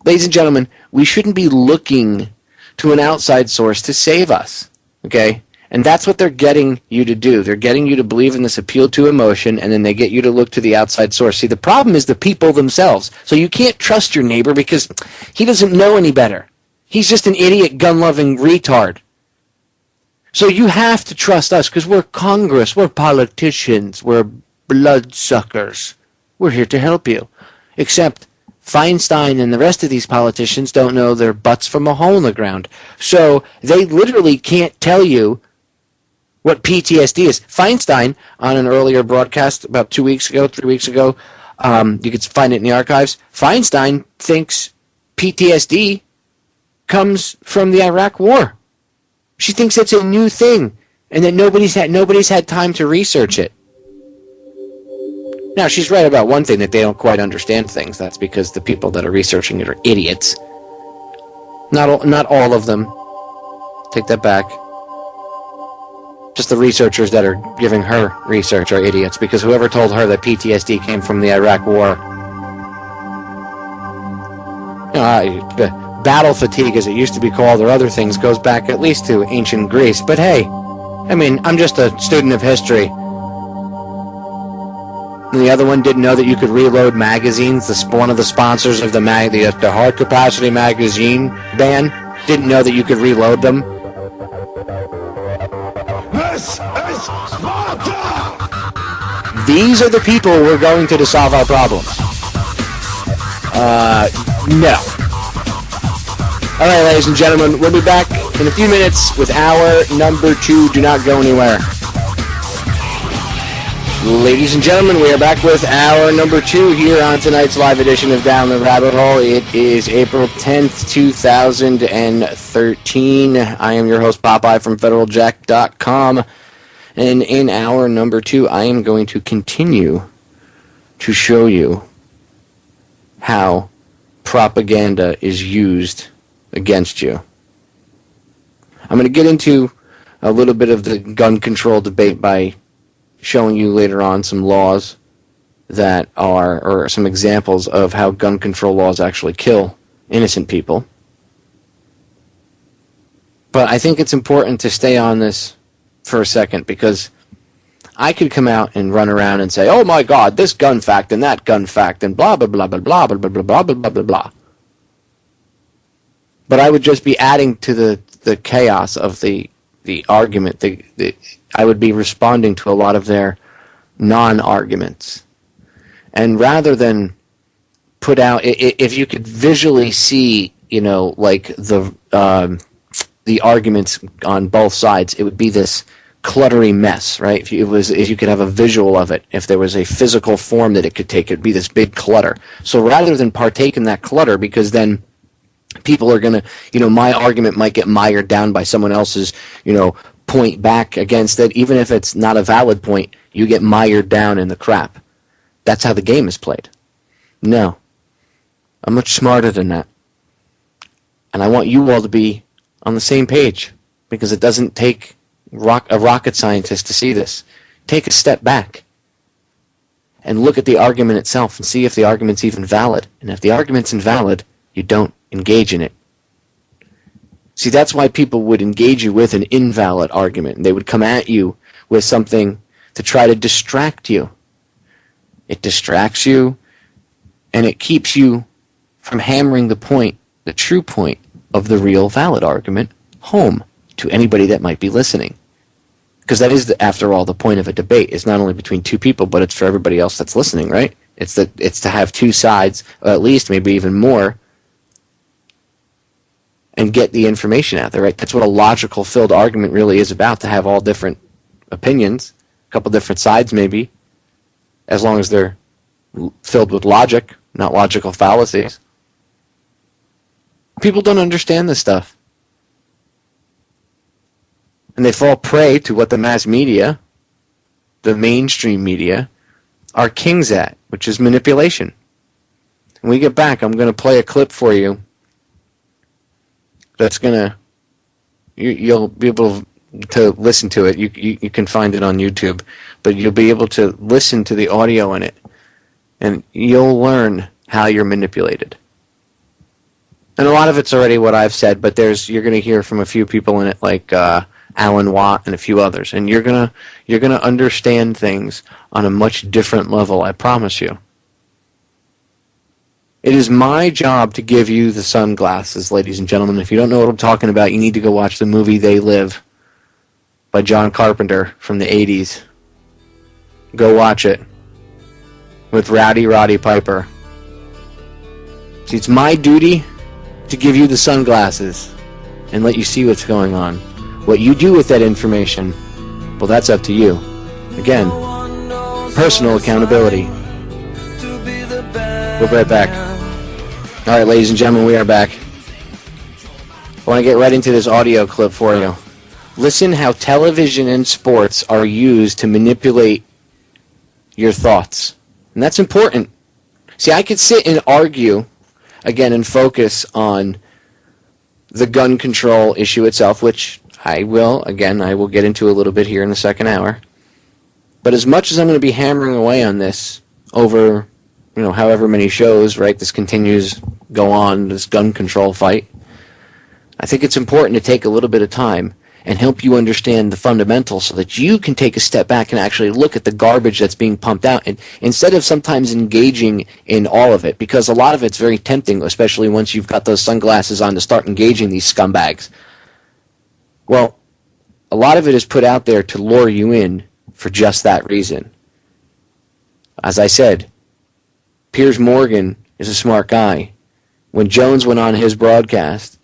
Ladies and gentlemen, we shouldn't be looking to an outside source to save us, okay? And that's what they're getting you to do. They're getting you to believe in this appeal to emotion, and then they get you to look to the outside source. See, the problem is the people themselves. So you can't trust your neighbor because he doesn't know any better. He's just an idiot, gun-loving retard. So you have to trust us because we're Congress, we're politicians, we're bloodsuckers. We're here to help you. Except Feinstein and the rest of these politicians don't know their butts from a hole in the ground. So they literally can't tell you what PTSD is. Feinstein, on an earlier broadcast about 3 weeks ago, you could find it in the archives, Feinstein thinks PTSD comes from the Iraq War. She thinks it's a new thing and that nobody's had time to research it. Now, she's right about one thing, that they don't quite understand things. That's because the people that are researching it are idiots. Not all of them. Take that back. Just the researchers that are giving her research are idiots, because whoever told her that PTSD came from the Iraq War... battle fatigue, as it used to be called, or other things, goes back at least to ancient Greece. But hey, I mean, I'm just a student of history. And the other one didn't know that you could reload magazines. One of the sponsors of the hard capacity magazine ban didn't know that you could reload them. This is Sparta! These are the people we're going to solve our problems. No. All right, ladies and gentlemen, we'll be back in a few minutes with hour number 2. Do not go anywhere. Ladies and gentlemen, we are back with hour number 2 here on tonight's live edition of Down the Rabbit Hole. It is April 10th, 2013. I am your host, Popeye, from federaljack.com. And in hour number 2, I am going to continue to show you how propaganda is used against you. I'm going to get into a little bit of the gun control debate by showing you later on some laws that are, or some examples of how gun control laws actually kill innocent people. But I think it's important to stay on this for a second, because I could come out and run around and say, oh my God, this gun fact and that gun fact and blah, blah, blah, blah, blah, blah, blah, blah, blah, blah, blah, blah. But I would just be adding to the chaos of the argument. I would be responding to a lot of their non-arguments. And rather than put out, if you could visually see, like the arguments on both sides, it would be this cluttery mess, right? If you could have a visual of it, if there was a physical form that it could take, it'd be this big clutter. So rather than partake in that clutter, because then people are going to, my argument might get mired down by someone else's, point back against it. Even if it's not a valid point, you get mired down in the crap. That's how the game is played. No. I'm much smarter than that. And I want you all to be on the same page, because it doesn't take a rocket scientist to see this. Take a step back and look at the argument itself and see if the argument's even valid. And if the argument's invalid, you don't engage in it. See, that's why people would engage you with an invalid argument. They would come at you with something to try to distract you. It distracts you, and it keeps you from hammering the point, the true point of the real valid argument, home to anybody that might be listening. Because that is, after all, the point of a debate. It's not only between two people, but it's for everybody else that's listening, right? It's to have two sides, or at least maybe even more, and get the information out there, right? That's what a logical filled argument really is about, to have all different opinions, a couple different sides maybe, as long as they're filled with logic, not logical fallacies. People don't understand this stuff. And they fall prey to what the mass media, the mainstream media, are kings at, which is manipulation. When we get back, I'm going to play a clip for you that's going to, you'll be able to listen to it. You can find it on YouTube, but you'll be able to listen to the audio in it, and you'll learn how you're manipulated. And a lot of it's already what I've said, but you're going to hear from a few people in it, like Alan Watt and a few others, and you're gonna understand things on a much different level, I promise you. It is my job to give you the sunglasses, ladies and gentlemen. If you don't know what I'm talking about, you need to go watch the movie They Live by John Carpenter from the 80s. Go watch it with Roddy Piper. See, it's my duty to give you the sunglasses and let you see what's going on. What you do with that information, well, that's up to you. Again, personal accountability. We'll be right back. All right, ladies and gentlemen, we are back. I want to get right into this audio clip for you. Listen how television and sports are used to manipulate your thoughts. And that's important. See, I could sit and argue, again, and focus on the gun control issue itself, which I will get into a little bit here in the second hour. But as much as I'm going to be hammering away on this over, however many shows, right, this gun control fight, I think it's important to take a little bit of time and help you understand the fundamentals so that you can take a step back and actually look at the garbage that's being pumped out, and instead of sometimes engaging in all of it, because a lot of it's very tempting, especially once you've got those sunglasses on, to start engaging these scumbags. Well, a lot of it is put out there to lure you in for just that reason. As I said, Piers Morgan is a smart guy. When Jones went on his broadcast,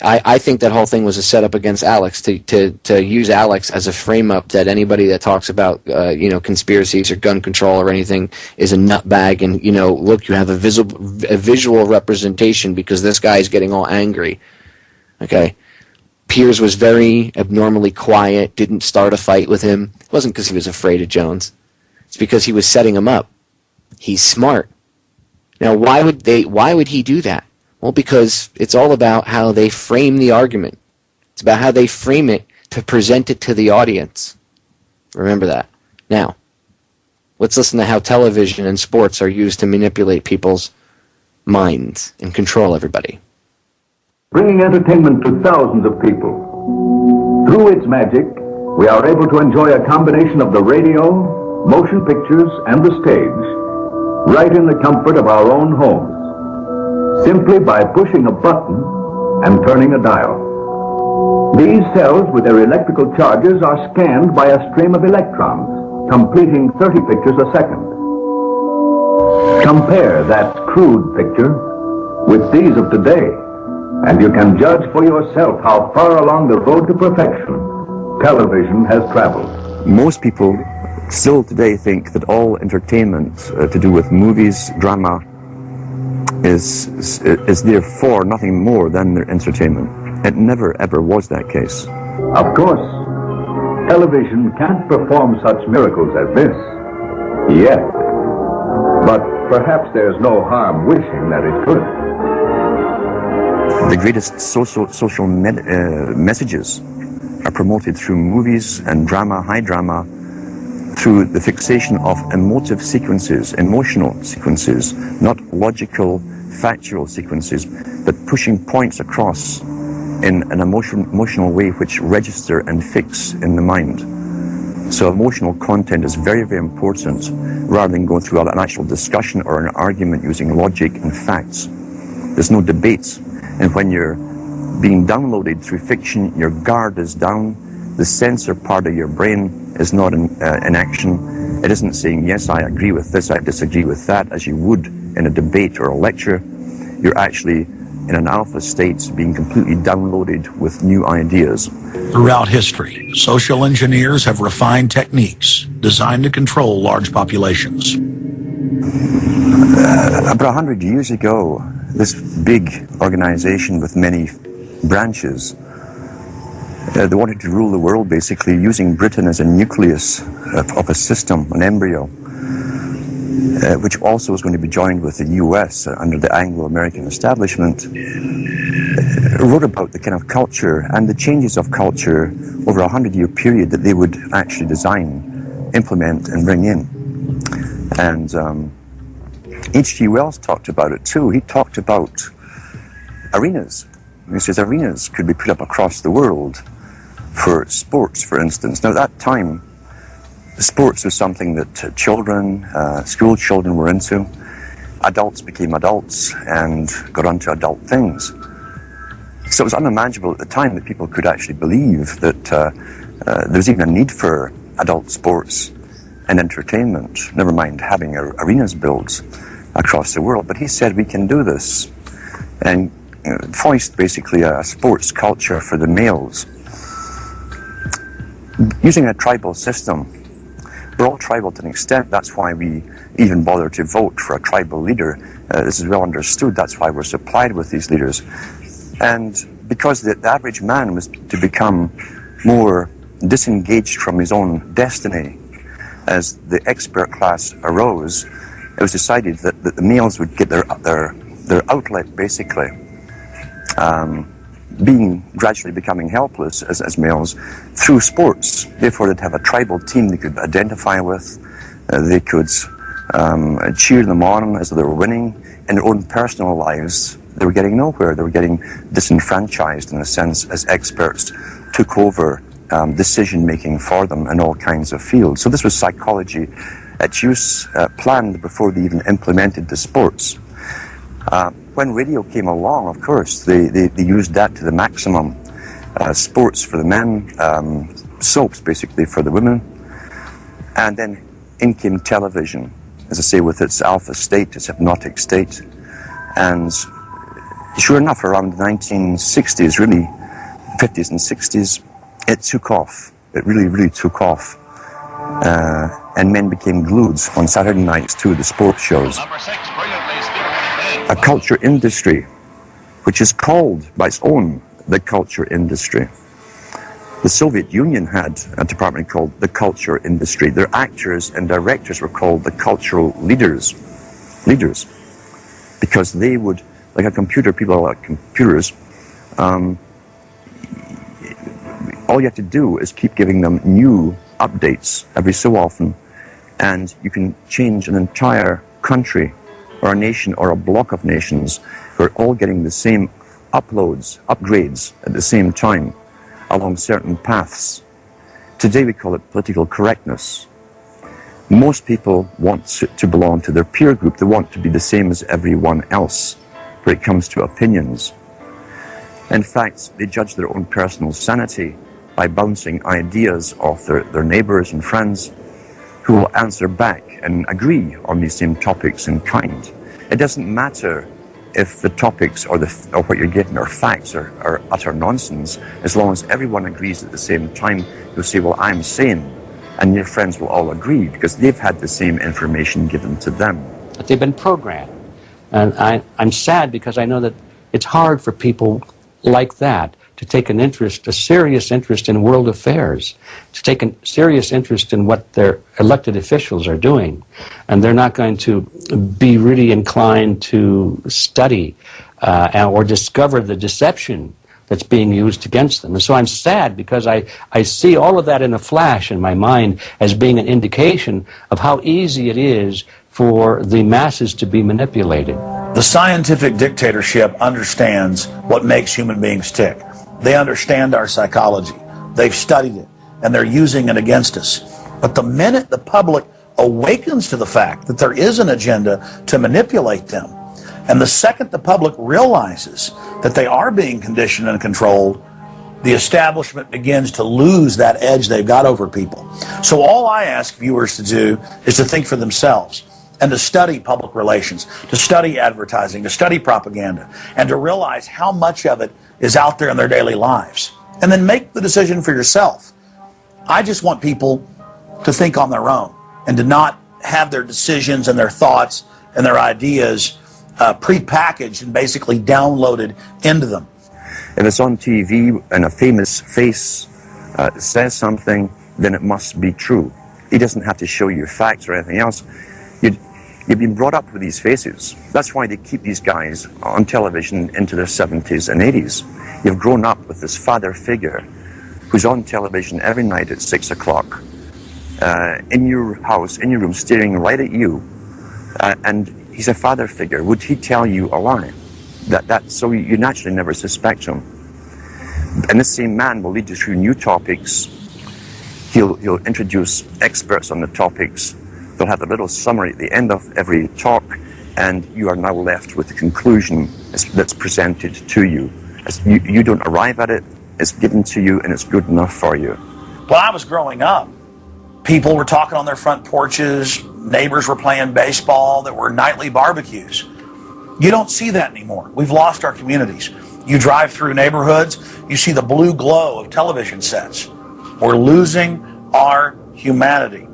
I think that whole thing was a setup against Alex to use Alex as a frame-up that anybody that talks about conspiracies or gun control or anything is a nutbag, and look, you have a visual representation because this guy is getting all angry. Okay, Piers was very abnormally quiet, didn't start a fight with him. It wasn't because he was afraid of Jones. It's because he was setting him up. He's smart. Now, why would he do that? Well, because it's all about how they frame the argument. It's about how they frame it to present it to the audience. Remember that. Now, let's listen to how television and sports are used to manipulate people's minds and control everybody. Bringing entertainment to thousands of people. Through its magic, we are able to enjoy a combination of the radio, motion pictures, and the stage, right in the comfort of our own homes, simply by pushing a button and turning a dial. These cells with their electrical charges are scanned by a stream of electrons, completing 30 pictures a second. Compare that crude picture with these of today, and you can judge for yourself how far along the road to perfection television has traveled. Most people still today think that all entertainment to do with movies, drama, is therefore nothing more than their entertainment. It never ever was that case. Of course, television can't perform such miracles as this, yet. But perhaps there's no harm wishing that it could. The greatest social messages are promoted through movies and drama, high drama, through the fixation of emotive sequences, emotional sequences, not logical, factual sequences, but pushing points across in an emotional way which register and fix in the mind. So emotional content is very, very important, rather than going through an actual discussion or an argument using logic and facts. There's no debates. And when you're being downloaded through fiction, your guard is down, the sensor part of your brain is not in action. It isn't saying, yes, I agree with this, I disagree with that, as you would in a debate or a lecture. You're actually in an alpha state, being completely downloaded with new ideas. Throughout history, social engineers have refined techniques designed to control large populations. About 100 years ago, this big organization with many branches, they wanted to rule the world basically using Britain as a nucleus of a system, an embryo, which also was going to be joined with the US under the Anglo-American establishment, wrote about the kind of culture and the changes of culture over a 100-year period that they would actually design, implement, and bring in. And H.G. Wells talked about it too. He talked about arenas. He says arenas could be put up across the world for sports, for instance. Now, at that time, sports was something that children, school children were into. Adults became adults and got onto adult things. So it was unimaginable at the time that people could actually believe that there was even a need for adult sports and entertainment, never mind having arenas built across the world. But he said we can do this, and foist basically a sports culture for the males. Using a tribal system, we're all tribal to an extent. That's why we even bother to vote for a tribal leader. This is well understood. That's why we're supplied with these leaders. And because the average man was to become more disengaged from his own destiny, as the expert class arose, it was decided that the males would get their outlet, basically, gradually becoming helpless as males through sports. Therefore, they'd have a tribal team they could identify with. They could cheer them on as they were winning. In their own personal lives, they were getting nowhere. They were getting disenfranchised in a sense as experts took over decision-making for them in all kinds of fields. So this was psychology at use, planned before they even implemented the sports. When radio came along, of course, they used that to the maximum. Sports for the men, soaps basically for the women, and then in came television, as I say, with its alpha state, its hypnotic state. And sure enough, around the 1960s, really, 50s and 60s, it took off. It really, really took off. And men became glued on Saturday nights to the sports shows. A culture industry, which is called by its own the culture industry. The Soviet Union had a department called the culture industry. Their actors and directors were called the cultural leaders, because they would, like a computer, people like computers, all you have to do is keep giving them new updates every so often, and you can change an entire country or a nation or a block of nations who are all getting the same upgrades at the same time along certain paths. Today we call it political correctness. Most people want to belong to their peer group. They want to be the same as everyone else when it comes to opinions. In fact, they judge their own personal sanity by bouncing ideas off their neighbors and friends who will answer back and agree on these same topics in kind. It doesn't matter if the topics or what you're getting are facts or utter nonsense, as long as everyone agrees at the same time. You'll say, well, I'm sane, and your friends will all agree because they've had the same information given to them. But they've been programmed. And I'm sad because I know that it's hard for people like that to take an interest, a serious interest in world affairs, to take a serious interest in what their elected officials are doing. And they're not going to be really inclined to study or discover the deception that's being used against them. And so I'm sad because I see all of that in a flash in my mind as being an indication of how easy it is for the masses to be manipulated. The scientific dictatorship understands what makes human beings tick. They understand our psychology. They've studied it, and they're using it against us. But the minute the public awakens to the fact that there is an agenda to manipulate them, and the second the public realizes that they are being conditioned and controlled, the establishment begins to lose that edge they've got over people. So all I ask viewers to do is to think for themselves and to study public relations, to study advertising, to study propaganda, and to realize how much of it is out there in their daily lives. And then make the decision for yourself. I just want people to think on their own and to not have their decisions and their thoughts and their ideas pre-packaged and basically downloaded into them. If it's on TV and a famous face says something, then it must be true. He doesn't have to show you facts or anything else. You've been brought up with these faces. That's why they keep these guys on television into their 70s and 80s. You've grown up with this father figure who's on television every night at 6 o'clock, in your house, in your room, staring right at you, and he's a father figure. Would he tell you a lie? So you naturally never suspect him. And this same man will lead you through new topics. He'll introduce experts on the topics. They'll have a little summary at the end of every talk, and you are now left with the conclusion that's presented to you. You don't arrive at it, it's given to you, and it's good enough for you. When I was growing up, people were talking on their front porches, neighbors were playing baseball, there were nightly barbecues. You don't see that anymore. We've lost our communities. You drive through neighborhoods, you see the blue glow of television sets. We're losing our humanity.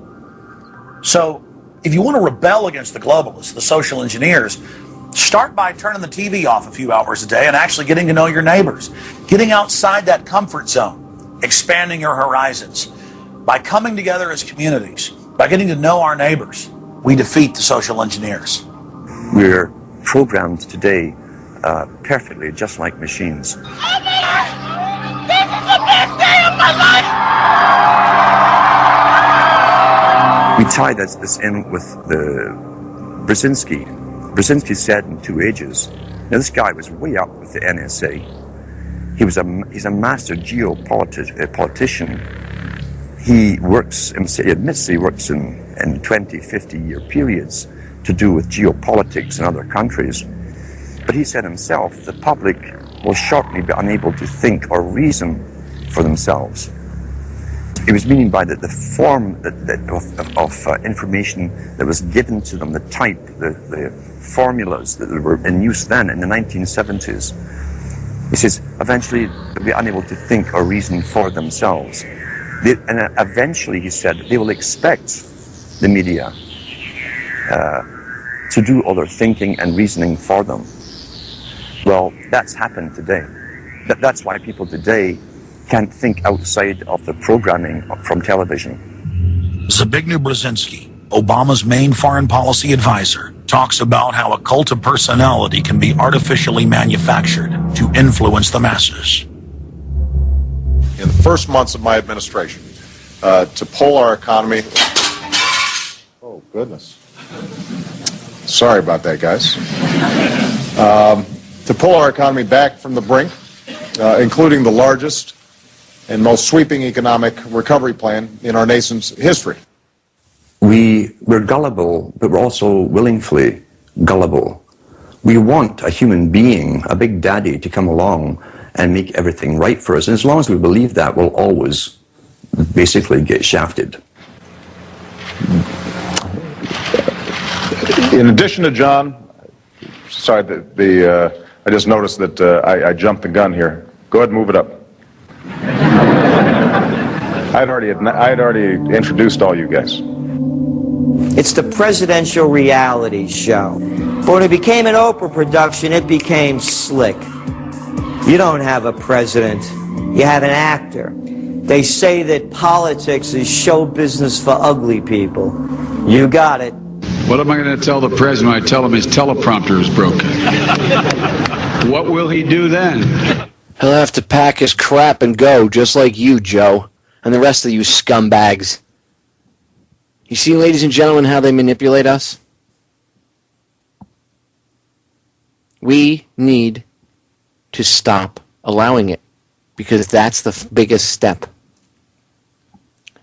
So, if you want to rebel against the globalists, the social engineers, start by turning the TV off a few hours a day and actually getting to know your neighbors. Getting outside that comfort zone, expanding your horizons. By coming together as communities, by getting to know our neighbors, we defeat the social engineers. We're programmed today perfectly, just like machines. This is the best day of my life! We tie this in with the Brzezinski. Brzezinski said in 2 Ages Now, this guy was way up with the NSA. He's a master politician. He admits he works in 20, 50-year periods to do with geopolitics in other countries. But he said himself, the public will shortly be unable to think or reason for themselves. He was meaning by that the form of information that was given to them, the type, the formulas that were in use then in the 1970s. He says, eventually they'll be unable to think or reason for themselves. And eventually, he said, they will expect the media to do all their thinking and reasoning for them. Well, that's happened today. That's why people today can't think outside of the programming from television. Zbigniew Brzezinski, Obama's main foreign policy advisor, talks about how a cult of personality can be artificially manufactured to influence the masses. In the first months of my administration, to pull our economy... Oh, goodness. Sorry about that, guys. To pull our economy back from the brink, including the largest and most sweeping economic recovery plan in our nation's history. We're gullible, but we're also willingly gullible. We want a human being, a big daddy, to come along and make everything right for us. And as long as we believe that, we'll always basically get shafted. In addition to John, sorry, I just noticed that I jumped the gun here. Go ahead and move it up. I'd already introduced all you guys. It's the presidential reality show. But when it became an Oprah production, it became slick. You don't have a president, you have an actor. They say that politics is show business for ugly people. You got it. What am I going to tell the president when I tell him his teleprompter is broken? What will he do then? He'll have to pack his crap and go, just like you, Joe, and the rest of you scumbags. You see, ladies and gentlemen, how they manipulate us? We need to stop allowing it, because that's the biggest step.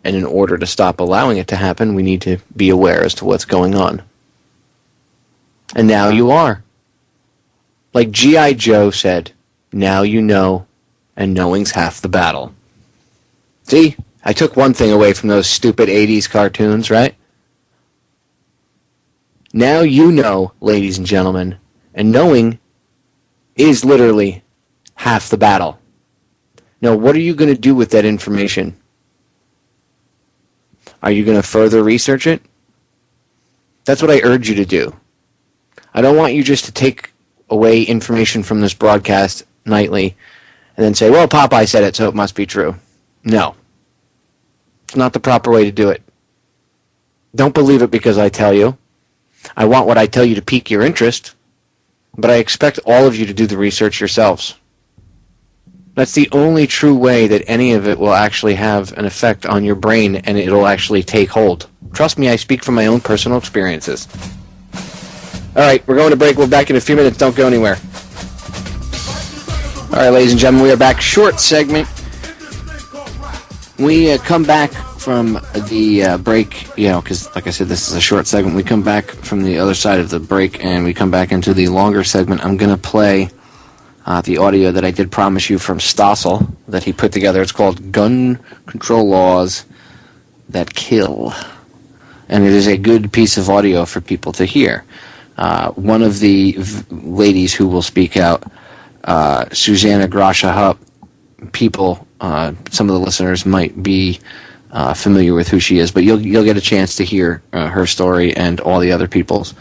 And in order to stop allowing it to happen, we need to be aware as to what's going on. And now you are. Like G.I. Joe said, now you know, and knowing's half the battle. See? I took one thing away from those stupid 80s cartoons, right? Now you know, ladies and gentlemen, and knowing is literally half the battle. Now, what are you going to do with that information? Are you going to further research it? That's what I urge you to do. I don't want you just to take away information from this broadcast nightly and then say, well, Popeye said it, so it must be true. No. It's not the proper way to do it. Don't believe it because I tell you. I want what I tell you to pique your interest, but I expect all of you to do the research yourselves. That's the only true way that any of it will actually have an effect on your brain and it'll actually take hold. Trust me, I speak from my own personal experiences. All right, we're going to break. We're back in a few minutes. Don't go anywhere. All right, ladies and gentlemen, we are back. Short segment. We come back from the break, because like I said, this is a short segment. We come back from the other side of the break and we come back into the longer segment. I'm going to play the audio that I did promise you from Stossel that he put together. It's called Gun Control Laws That Kill. And it is a good piece of audio for people to hear. One of the ladies who will speak out, Susanna Grasha Hupp, some of the listeners might be familiar with who she is, but you'll get a chance to hear her story and all the other people's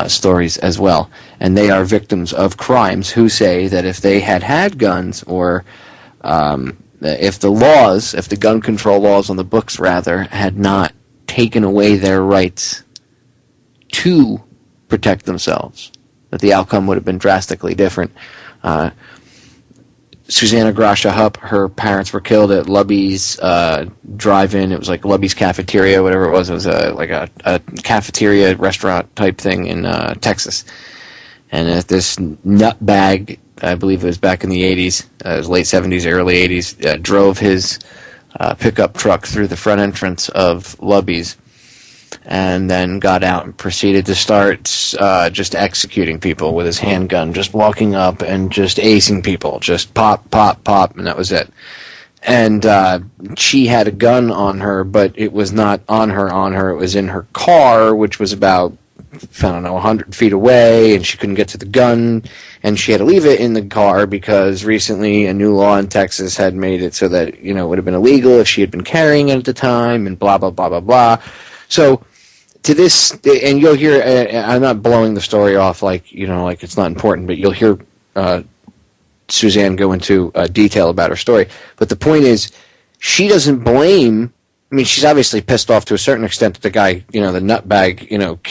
stories as well. And they are victims of crimes who say that if they had guns, or if the gun control laws on the books, rather, had not taken away their rights to protect themselves, that the outcome would have been drastically different. Susanna Grasha Hupp, her parents were killed at Lubby's drive-in. It was like Lubby's Cafeteria, whatever it was. It was like a cafeteria restaurant type thing in Texas. And this nutbag, I believe it was back in the 80s, it was late 70s, early 80s, drove his pickup truck through the front entrance of Lubby's and then got out and proceeded to start just executing people with his handgun, just walking up and just acing people, just pop, pop, pop, and that was it. And she had a gun on her, but it was not on her. It was in her car, which was about, I don't know, 100 feet away, and she couldn't get to the gun, and she had to leave it in the car because recently a new law in Texas had made it so that, it would have been illegal if she had been carrying it at the time, and blah, blah, blah, blah, blah. So, to this, and you'll hear, I'm not blowing the story off like it's not important, but you'll hear Suzanne go into detail about her story. But the point is, she doesn't blame. I mean, she's obviously pissed off to a certain extent that the guy, the nutbag,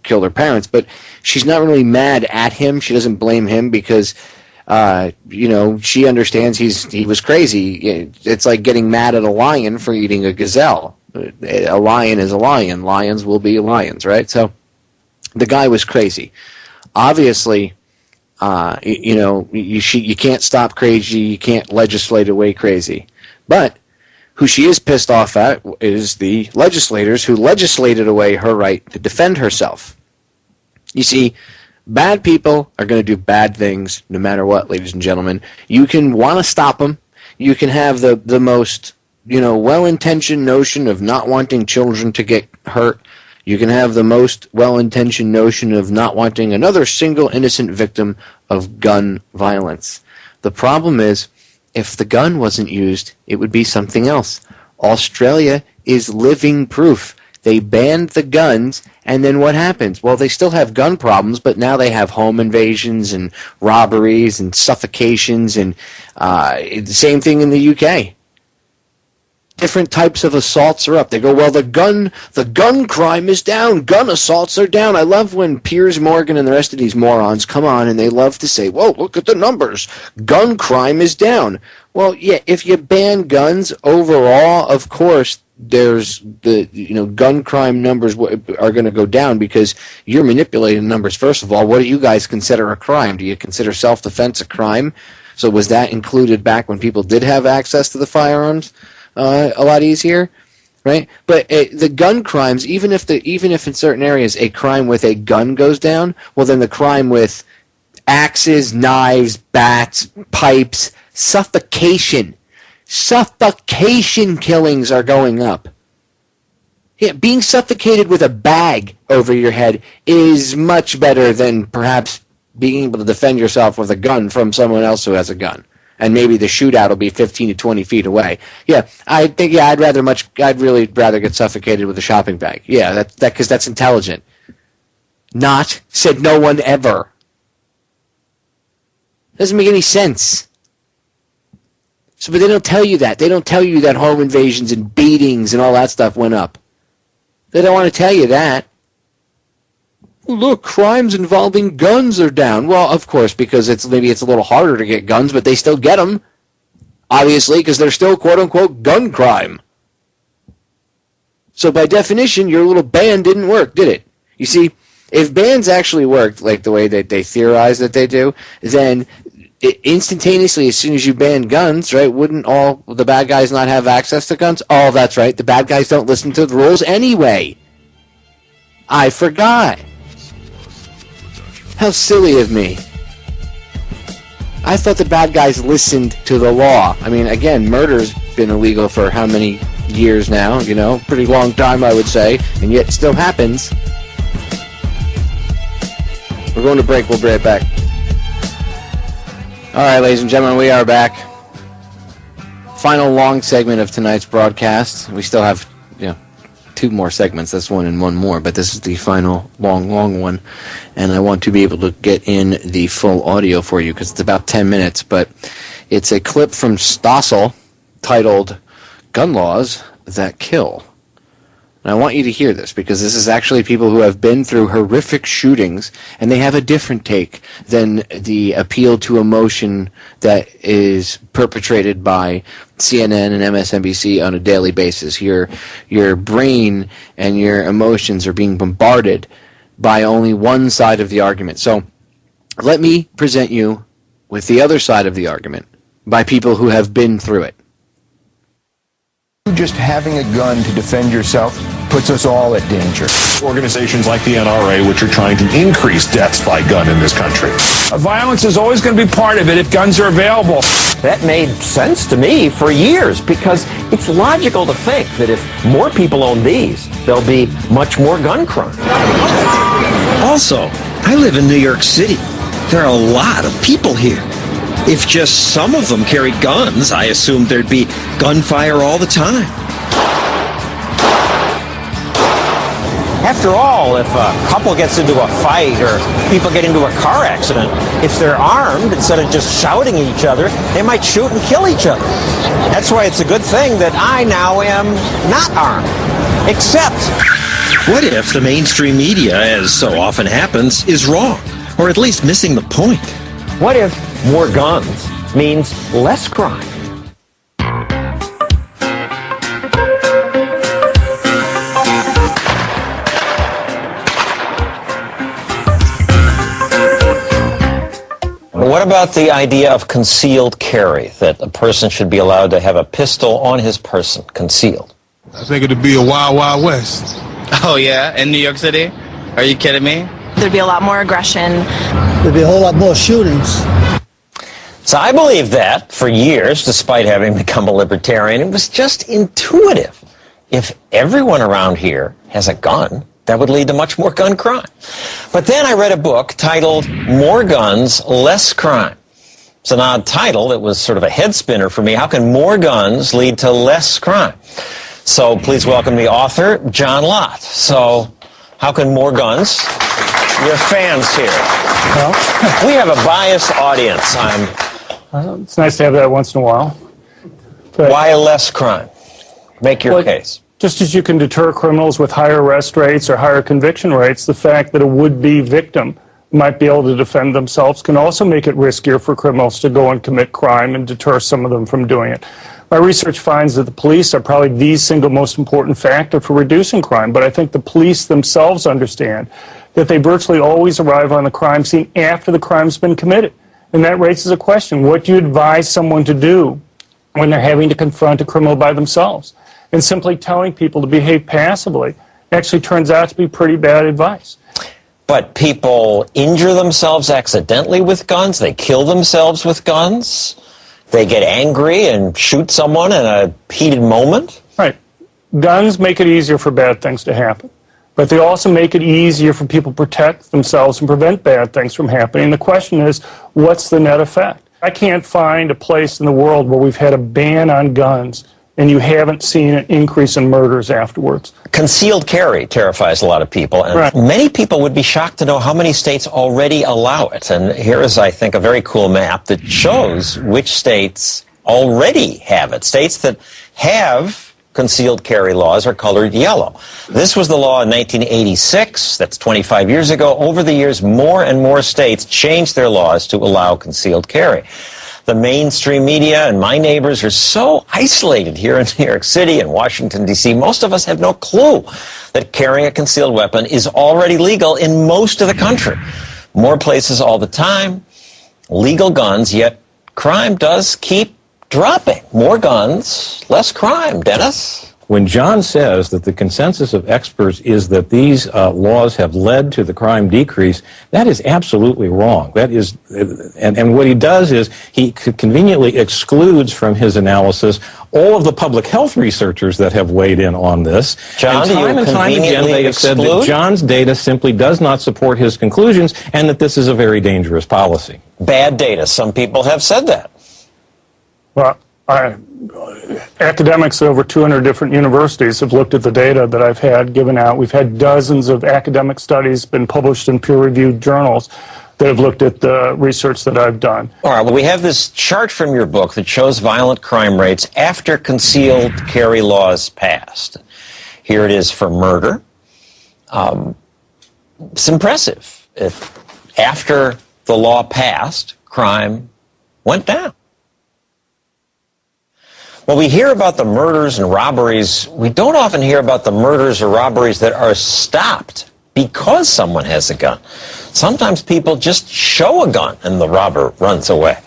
killed her parents. But she's not really mad at him. She doesn't blame him because, she understands he was crazy. It's like getting mad at a lion for eating a gazelle. A lion is a lion. Lions will be lions, right? So the guy was crazy. Obviously, you can't stop crazy. You can't legislate away crazy. But who she is pissed off at is the legislators who legislated away her right to defend herself. You see, bad people are going to do bad things no matter what, ladies and gentlemen. You can want to stop them. You can have the most, well-intentioned notion of not wanting children to get hurt. You can have the most well-intentioned notion of not wanting another single innocent victim of gun violence. The problem is, if the gun wasn't used, it would be something else. Australia is living proof. They banned the guns, and then what happens? Well, they still have gun problems, but now they have home invasions and robberies and suffocations, and the same thing in the UK. Different types of assaults are up. They go, well, the gun crime is down. Gun assaults are down. I love when Piers Morgan and the rest of these morons come on and they love to say, whoa, look at the numbers. Gun crime is down. Well, yeah, if you ban guns overall, of course, there's the, gun crime numbers are going to go down because you're manipulating numbers. First of all, what do you guys consider a crime? Do you consider self-defense a crime? So was that included back when people did have access to the firearms? A lot easier, right? But the gun crimes, even if in certain areas a crime with a gun goes down, well then the crime with axes, knives, bats, pipes, suffocation killings are going up. Yeah, being suffocated with a bag over your head is much better than perhaps being able to defend yourself with a gun from someone else who has a gun. And maybe the shootout will be 15 to 20 feet away. Yeah, I think, I'd really rather get suffocated with a shopping bag. Yeah, because that's intelligent. Not, said no one ever. Doesn't make any sense. So, but they don't tell you that. They don't tell you that home invasions and beatings and all that stuff went up. They don't want to tell you that. Look, crimes involving guns are down. Well, of course, because maybe it's a little harder to get guns, but they still get them. Obviously, because they're still quote-unquote gun crime. So by definition, your little ban didn't work, did it? You see, if bans actually worked like the way that they theorize that they do, then instantaneously, as soon as you ban guns, right, wouldn't all the bad guys not have access to guns? Oh, that's right. The bad guys don't listen to the rules anyway. I forgot. How silly of me. I thought the bad guys listened to the law. I mean, again, murder's been illegal for how many years now? Pretty long time, I would say, and yet it still happens. We're going to break. We'll be right back. All right, ladies and gentlemen, we are back. Final long segment of tonight's broadcast. We still have, 2 more segments, this one and one more, but this is the final long one, and I want to be able to get in the full audio for you because it's about 10 minutes, but it's a clip from Stossel titled Gun Laws That Kill. And I want you to hear this because this is actually people who have been through horrific shootings, and they have a different take than the appeal to emotion that is perpetrated by CNN and MSNBC on a daily basis. Your brain and your emotions are being bombarded by only one side of the argument. So Let me present you with the other side of the argument by people who have been through it. Just having a gun to defend yourself puts us all at danger. Organizations like the NRA, which are trying to increase deaths by gun in this country. Violence is always going to be part of it if guns are available. That made sense to me for years because it's logical to think that if more people own these, there'll be much more gun crime. Also, I live in New York City. There are a lot of people here. If just some of them carried guns, I assumed there'd be gunfire all the time. After all, if a couple gets into a fight or people get into a car accident, if they're armed, instead of just shouting at each other, they might shoot and kill each other. That's why it's a good thing that I now am not armed. Except, what if the mainstream media, as so often happens, is wrong, or at least missing the point? What if more guns means less crime? What about the idea of concealed carry, that a person should be allowed to have a pistol on his person, concealed? I think it'd be a wild, wild west. Oh, yeah? In New York City? Are you kidding me? There'd be a lot more aggression. There'd be a whole lot more shootings. So I believed that for years, despite having become a libertarian. It was just intuitive. If everyone around here has a gun, that would lead to much more gun crime. But then I read a book titled More Guns, Less Crime. It's an odd title. It was sort of a head spinner for me. How can more guns lead to less crime? So please welcome the author, John Lott. So how can more guns? Your fans here. Well, we have a biased audience. It's nice to have that once in a while. But why less crime? Make your case. Just as you can deter criminals with higher arrest rates or higher conviction rates, the fact that a would-be victim might be able to defend themselves can also make it riskier for criminals to go and commit crime and deter some of them from doing it. My research finds that the police are probably the single most important factor for reducing crime, but I think the police themselves understand that they virtually always arrive on the crime scene after the crime's been committed. And that raises a question. What do you advise someone to do when they're having to confront a criminal by themselves? And simply telling people to behave passively actually turns out to be pretty bad advice. But people injure themselves accidentally with guns. They kill themselves with guns. They get angry and shoot someone in a heated moment. Right. Guns make it easier for bad things to happen. But they also make it easier for people to protect themselves and prevent bad things from happening. The question is, what's the net effect? I can't find a place in the world where we've had a ban on guns and you haven't seen an increase in murders afterwards. Concealed carry terrifies a lot of people, and many people would be shocked to know how many states already allow it. And here is, I think, a very cool map that shows which states already have it. States that have concealed carry laws are colored yellow. This was the law in 1986. That's 25 years ago. Over the years, more and more states changed their laws to allow concealed carry. The mainstream media and my neighbors are so isolated here in New York City and Washington, D.C. Most of us have no clue that carrying a concealed weapon is already legal in most of the country. More places all the time, legal guns, yet crime does keep dropping. More guns, less crime. Dennis? When John says that the consensus of experts is that these laws have led to the crime decrease, that is absolutely wrong. That is, and what he does is he conveniently excludes from his analysis all of the public health researchers that have weighed in on this. John, and time again they have said that John's data simply does not support his conclusions and that this is a very dangerous policy. Bad data. Some people have said that. Well, academics at over 200 different universities have looked at the data that I've had given out. We've had dozens of academic studies been published in peer-reviewed journals that have looked at the research that I've done. All right, well, we have this chart from your book that shows violent crime rates after concealed carry laws passed. Here it is for murder. It's impressive. If after the law passed, crime went down. Well, we hear about the murders and robberies. We don't often hear about the murders or robberies that are stopped because someone has a gun. Sometimes people just show a gun and the robber runs away.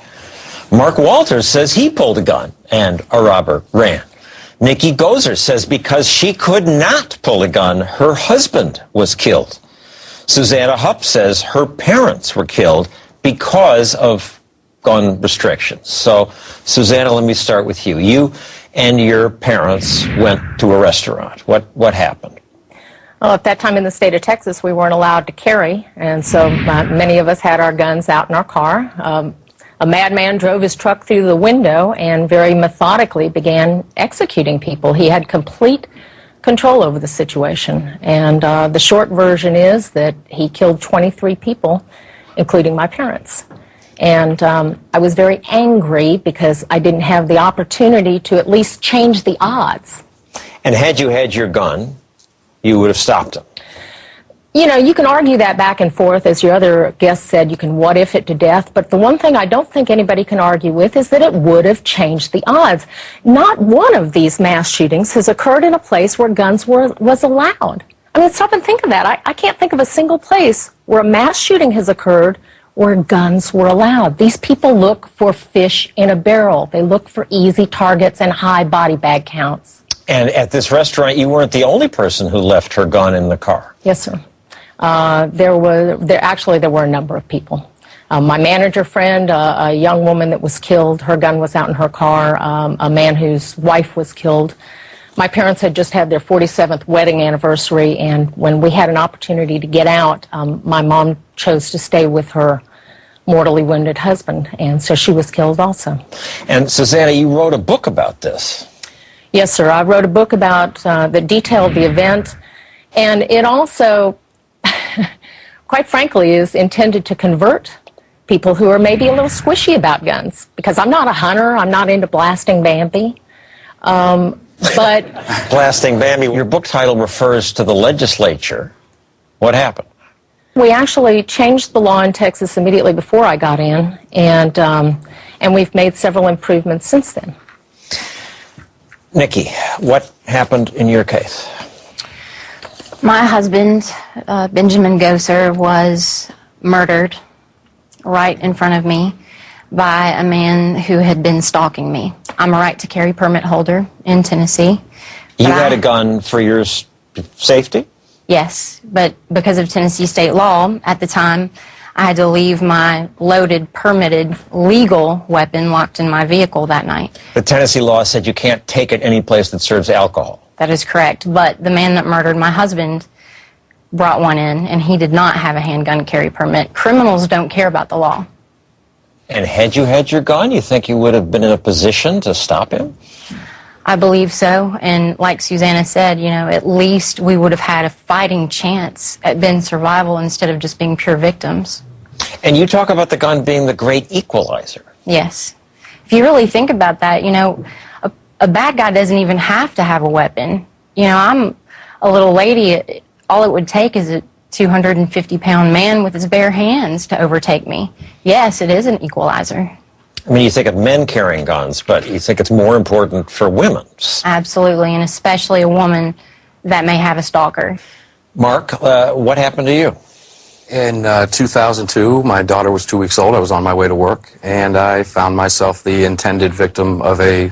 Mark Walters says he pulled a gun and a robber ran. Nikki Gozer says because she could not pull a gun, her husband was killed. Susanna Hupp says her parents were killed because of gun restrictions. So, Susanna, let me start with you. You and your parents went to a restaurant. What happened? Well, at that time in the state of Texas, we weren't allowed to carry, and so many of us had our guns out in our car. A madman drove his truck through the window and very methodically began executing people. He had complete control over the situation, and the short version is that he killed 23 people, including my parents. And I was very angry because I didn't have the opportunity to at least change the odds. And had you had your gun, you would have stopped him. You know, you can argue that back and forth. As your other guest said, you can what if it to death. But the one thing I don't think anybody can argue with is that it would have changed the odds. Not one of these mass shootings has occurred in a place where guns was allowed. I mean, stop and think of that. I can't think of a single place where a mass shooting has occurred where guns were allowed. These people look for fish in a barrel. They look for easy targets and high body bag counts. And at this restaurant, you weren't the only person who left her gun in the car. Yes, sir. There were a number of people. My manager friend, a young woman that was killed, her gun was out in her car. A man whose wife was killed. My parents had just had their 47th wedding anniversary, and when we had an opportunity to get out, my mom chose to stay with her mortally wounded husband, and so she was killed also. And Susanna, you wrote a book about this. Yes, sir. I wrote a book about that detailed the event, and it also, quite frankly, is intended to convert people who are maybe a little squishy about guns, because I'm not a hunter, I'm not into blasting Bambi. But Blasting Bambi, your book title refers to the legislature. What happened? we actually changed the law in Texas immediately before I got in, and we've made several improvements since then. Nikki, what happened in your case? My husband, Benjamin Goser, was murdered right in front of me by a man who had been stalking me. I'm a right-to-carry permit holder in Tennessee. You had a gun for your safety? Yes, but because of Tennessee state law, at the time, I had to leave my loaded, permitted, legal weapon locked in my vehicle that night. The Tennessee law said you can't take it any place that serves alcohol. That is correct, but the man that murdered my husband brought one in, and he did not have a handgun carry permit. Criminals don't care about the law. And had you had your gun, you think you would have been in a position to stop him? I believe so, and like Susanna said, you know, at least we would have had a fighting chance at being survival instead of just being pure victims. And you talk about the gun being the great equalizer. Yes. If you really think about that, you know, a bad guy doesn't even have to have a weapon. You know, I'm a little lady. All it would take is a 250-pound man with his bare hands to overtake me. Yes, it is an equalizer. I mean, you think of men carrying guns, but you think it's more important for women. Absolutely, and especially a woman that may have a stalker. Mark, what happened to you? In 2002, my daughter was 2 weeks old. I was on my way to work, and I found myself the intended victim of a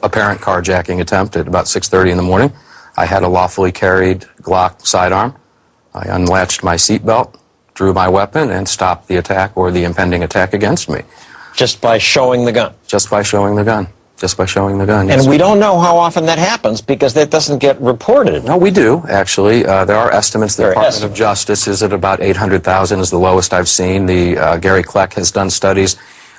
apparent carjacking attempt at about 6:30 in the morning. I had a lawfully carried Glock sidearm. I unlatched my seatbelt, drew my weapon, and stopped the attack or the impending attack against me. Just by showing the gun? Just by showing the gun. Just by showing the gun. And yes. we don't know how often that happens because that doesn't get reported. No, we do, actually. There are estimates. The Department of Justice is at about 800,000 is the lowest I've seen. The Gary Kleck has done studies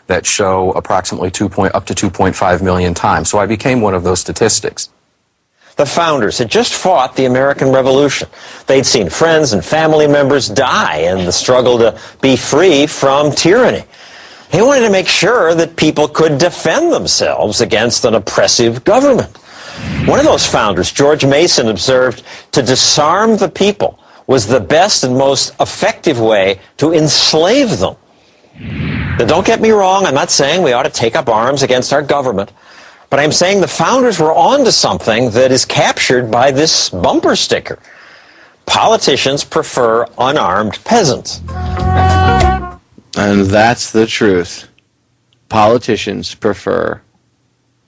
that show approximately up to 2.5 million times. So I became one of those statistics. The founders had just fought the American Revolution. They'd seen friends and family members die in the struggle to be free from tyranny. They wanted to make sure that people could defend themselves against an oppressive government. One of those founders, George Mason, observed, to disarm the people was the best and most effective way to enslave them. Now, don't get me wrong, I'm not saying we ought to take up arms against our government, but I'm saying the founders were onto something that is captured by this bumper sticker. Politicians prefer unarmed peasants. And that's the truth. Politicians prefer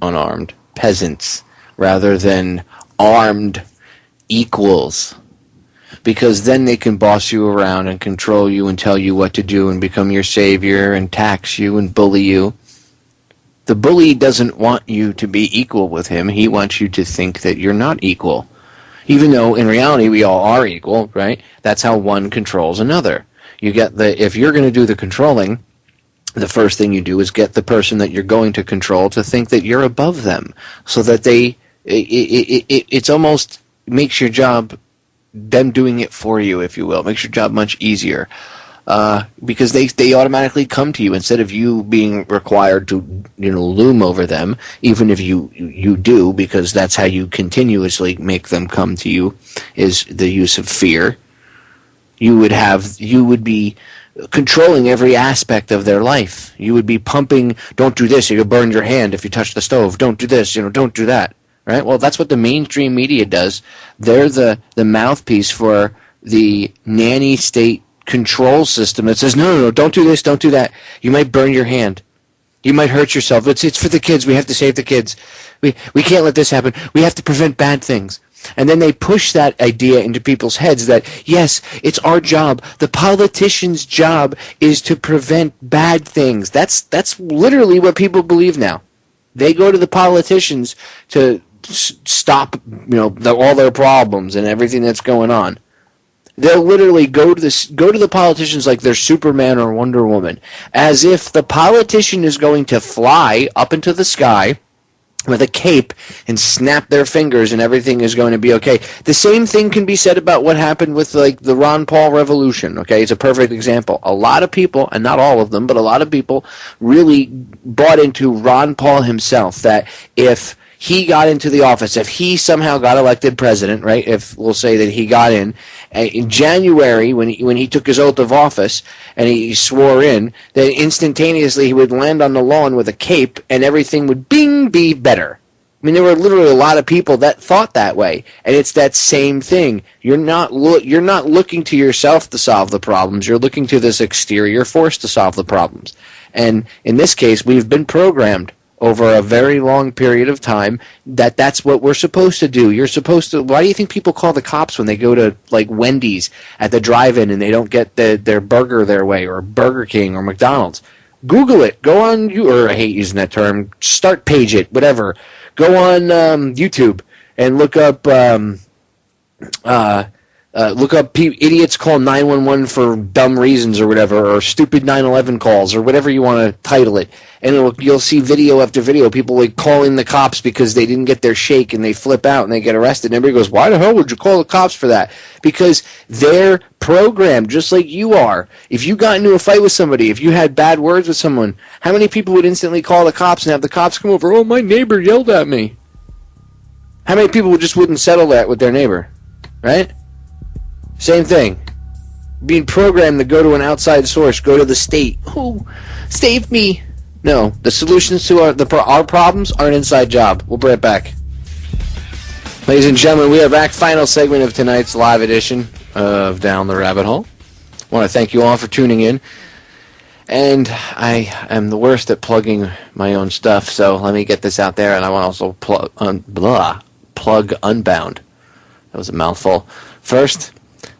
unarmed peasants rather than armed equals. Because then they can boss you around and control you and tell you what to do and become your savior and tax you and bully you. The bully doesn't want you to be equal with him. He wants you to think that you're not equal. Even though in reality we all are equal, right? That's how one controls another. If you're going to do the controlling, the first thing you do is get the person that you're going to control to think that you're above them, so that it's almost makes your job, them doing it for you, if you will, makes your job much easier. Because they automatically come to you instead of you being required to loom over them, even if you do, because that's how you continuously make them come to you, is the use of fear. You would be controlling every aspect of their life. You would be pumping, don't do this or you'll burn your hand if you touch the stove, don't do this, don't do that, right? Well, that's what the mainstream media does. They're the mouthpiece for the nanny state control system that says, no, don't do this, don't do that. You might burn your hand. You might hurt yourself. It's for the kids. We have to save the kids. We can't let this happen. We have to prevent bad things. And then they push that idea into people's heads that, yes, it's our job. The politician's job is to prevent bad things. That's literally what people believe now. They go to the politicians to stop, all their problems and everything that's going on. They'll literally go to the politicians like they're Superman or Wonder Woman, as if the politician is going to fly up into the sky with a cape and snap their fingers and everything is going to be okay. The same thing can be said about what happened with the Ron Paul revolution. Okay, it's a perfect example. A lot of people, and not all of them, but a lot of people really bought into Ron Paul himself, that if he got into the office, if he somehow got elected president, right? If we'll say that he got in January when he took his oath of office and he swore in, then instantaneously he would land on the lawn with a cape and everything would be better. I mean, there were literally a lot of people that thought that way, and it's that same thing. You're not looking to yourself to solve the problems. You're looking to this exterior force to solve the problems. And in this case, we've been programmed over a very long period of time that's what we're supposed to do. You're supposed to. Why do you think people call the cops when they go to like Wendy's at the drive-in and they don't get their burger their way, or Burger King or McDonald's? Google it. Go on I hate using that term. Start page it. Whatever. Go on YouTube and look up idiots call 911 for dumb reasons or whatever, or stupid 911 calls, or whatever you want to title it. And you'll see video after video, people like calling the cops because they didn't get their shake and they flip out and they get arrested. And everybody goes, why the hell would you call the cops for that? Because they're programmed just like you are. If you got into a fight with somebody, if you had bad words with someone, how many people would instantly call the cops and have the cops come over? Oh, my neighbor yelled at me. How many people just wouldn't settle that with their neighbor? Right? Same thing. Being programmed to go to an outside source, go to the state. Oh, save me. No, the solutions to our problems are an inside job. We'll be right back. Ladies and gentlemen, we are back. Final segment of tonight's live edition of Down the Rabbit Hole. I want to thank you all for tuning in. And I am the worst at plugging my own stuff, so let me get this out there. And I want to also plug Unbound. That was a mouthful. First,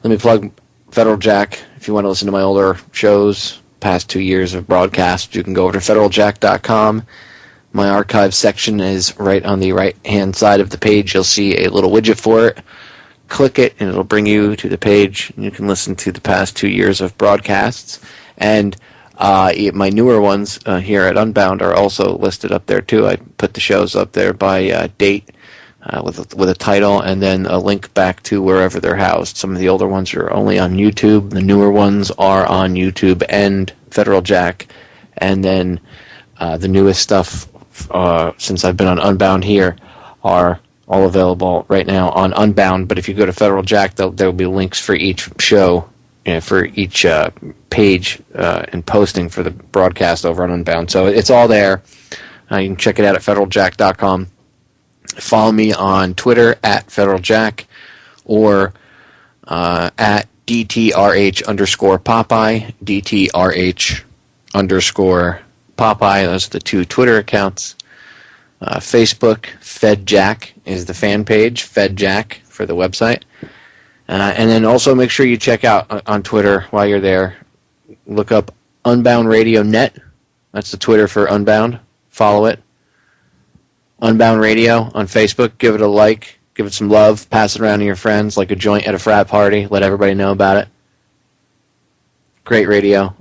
let me plug Federal Jack. If you want to listen to my older shows, past 2 years of broadcast, you can go over to federaljack.com. My archive section is right on the right-hand side of the page. You'll see a little widget for it. Click it, and it'll bring you to the page. You can listen to the past 2 years of broadcasts. And my newer ones here at Unbound are also listed up there, too. I put the shows up there by date. With a title and then a link back to wherever they're housed. Some of the older ones are only on YouTube. The newer ones are on YouTube and Federal Jack. And then the newest stuff, since I've been on Unbound here, are all available right now on Unbound. But if you go to Federal Jack, there will be links for each show, for each page and posting for the broadcast over on Unbound. So it's all there. You can check it out at federaljack.com. Follow me on Twitter at FederalJack, or at DTRH_Popeye, DTRH_Popeye. Those are the two Twitter accounts. Facebook, FedJack is the fan page, FedJack for the website. And then also make sure you check out on Twitter while you're there. Look up Unbound Radio Net. That's the Twitter for Unbound. Follow it. Unbound Radio on Facebook. Give it a like. Give it some love. Pass it around to your friends like a joint at a frat party. Let everybody know about it. Great radio.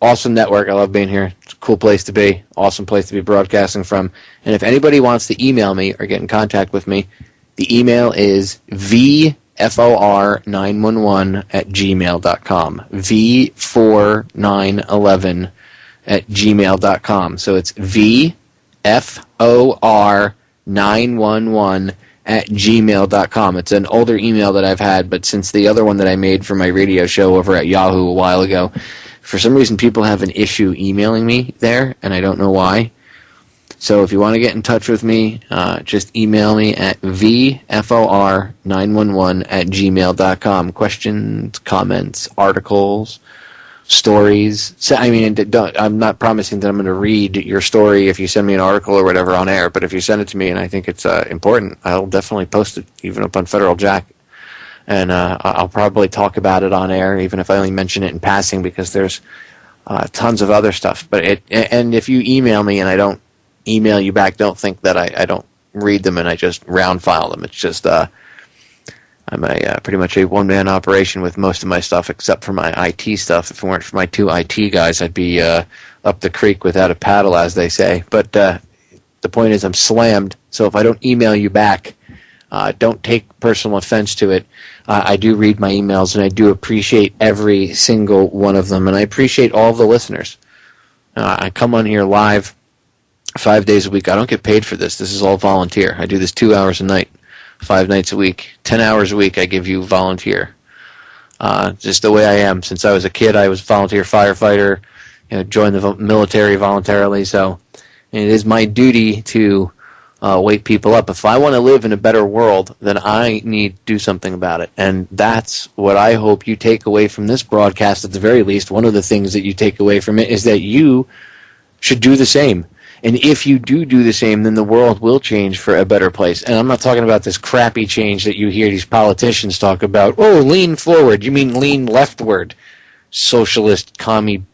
Awesome network. I love being here. It's a cool place to be. Awesome place to be broadcasting from. And if anybody wants to email me or get in contact with me, the email is vfor911@gmail.com. v4911@gmail.com. So it's vfor911@gmail.com. It's an older email that I've had, but since the other one that I made for my radio show over at Yahoo a while ago, for some reason people have an issue emailing me there, and I don't know why. So if you want to get in touch with me, just email me at vfor911@gmail.com. Questions, comments, articles, stories. So, I mean, I'm not promising that I'm going to read your story if you send me an article or whatever on air, but if you send it to me and I think it's important, I'll definitely post it, even up on Federal Jack. And I'll probably talk about it on air, even if I only mention it in passing, because there's tons of other stuff. But and if you email me and I don't email you back, don't think that I don't read them and I just round file them. It's just I'm pretty much a one-man operation with most of my stuff, except for my IT stuff. If it weren't for my two IT guys, I'd be up the creek without a paddle, as they say. But the point is I'm slammed, so if I don't email you back, don't take personal offense to it. I do read my emails, and I do appreciate every single one of them, and I appreciate all of the listeners. I come on here live 5 days a week. I don't get paid for this. This is all volunteer. I do this 2 hours a night, 5 nights a week, 10 hours a week I give you volunteer. Just the way I am. Since I was a kid, I was a volunteer firefighter, joined the military voluntarily, so it is my duty to wake people up. If I want to live in a better world, then I need to do something about it. And that's what I hope you take away from this broadcast. At the very least, one of the things that you take away from it is that you should do the same. And if you do the same, then the world will change for a better place. And I'm not talking about this crappy change that you hear these politicians talk about. Oh, lean forward. You mean lean leftward. Socialist, commie.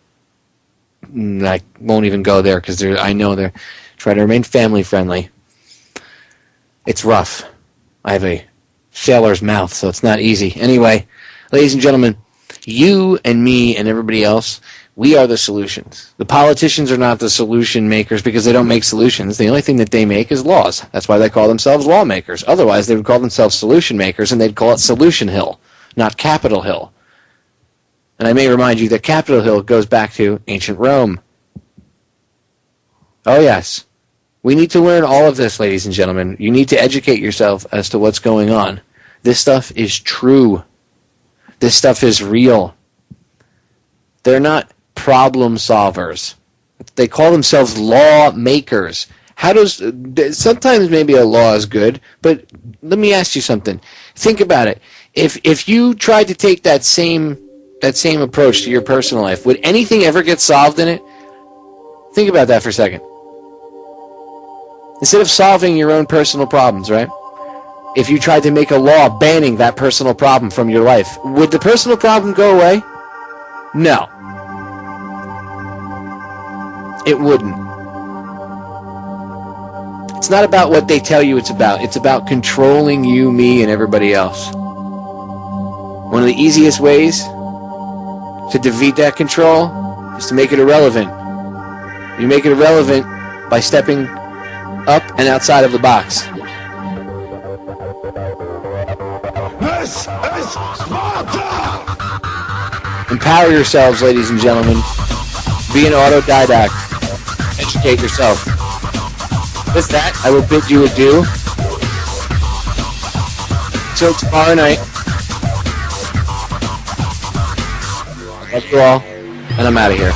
I won't even go there because I know they're trying to remain family friendly. It's rough. I have a sailor's mouth, so it's not easy. Anyway, ladies and gentlemen, you and me and everybody else, we are the solutions. The politicians are not the solution makers because they don't make solutions. The only thing that they make is laws. That's why they call themselves lawmakers. Otherwise, they would call themselves solution makers, and they'd call it Solution Hill, not Capitol Hill. And I may remind you that Capitol Hill goes back to ancient Rome. Oh, yes. We need to learn all of this, ladies and gentlemen. You need to educate yourself as to what's going on. This stuff is true. This stuff is real. They're not problem solvers. They call themselves lawmakers. Sometimes maybe a law is good, but let me ask you something. Think about it. If you tried to take that same approach to your personal life, would anything ever get solved in it? Think about that for a second. Instead of solving your own personal problems, right? If you tried to make a law banning that personal problem from your life, would the personal problem go away? No. It wouldn't. It's not about what they tell you it's about. It's about controlling you, me, and everybody else. One of the easiest ways to defeat that control is to make it irrelevant. You make it irrelevant by stepping up and outside of the box. This is Sparta! Empower yourselves, ladies and gentlemen. Be an autodidact. Educate yourself. With that, I will bid you adieu. Till tomorrow night. Love you all, and I'm out of here.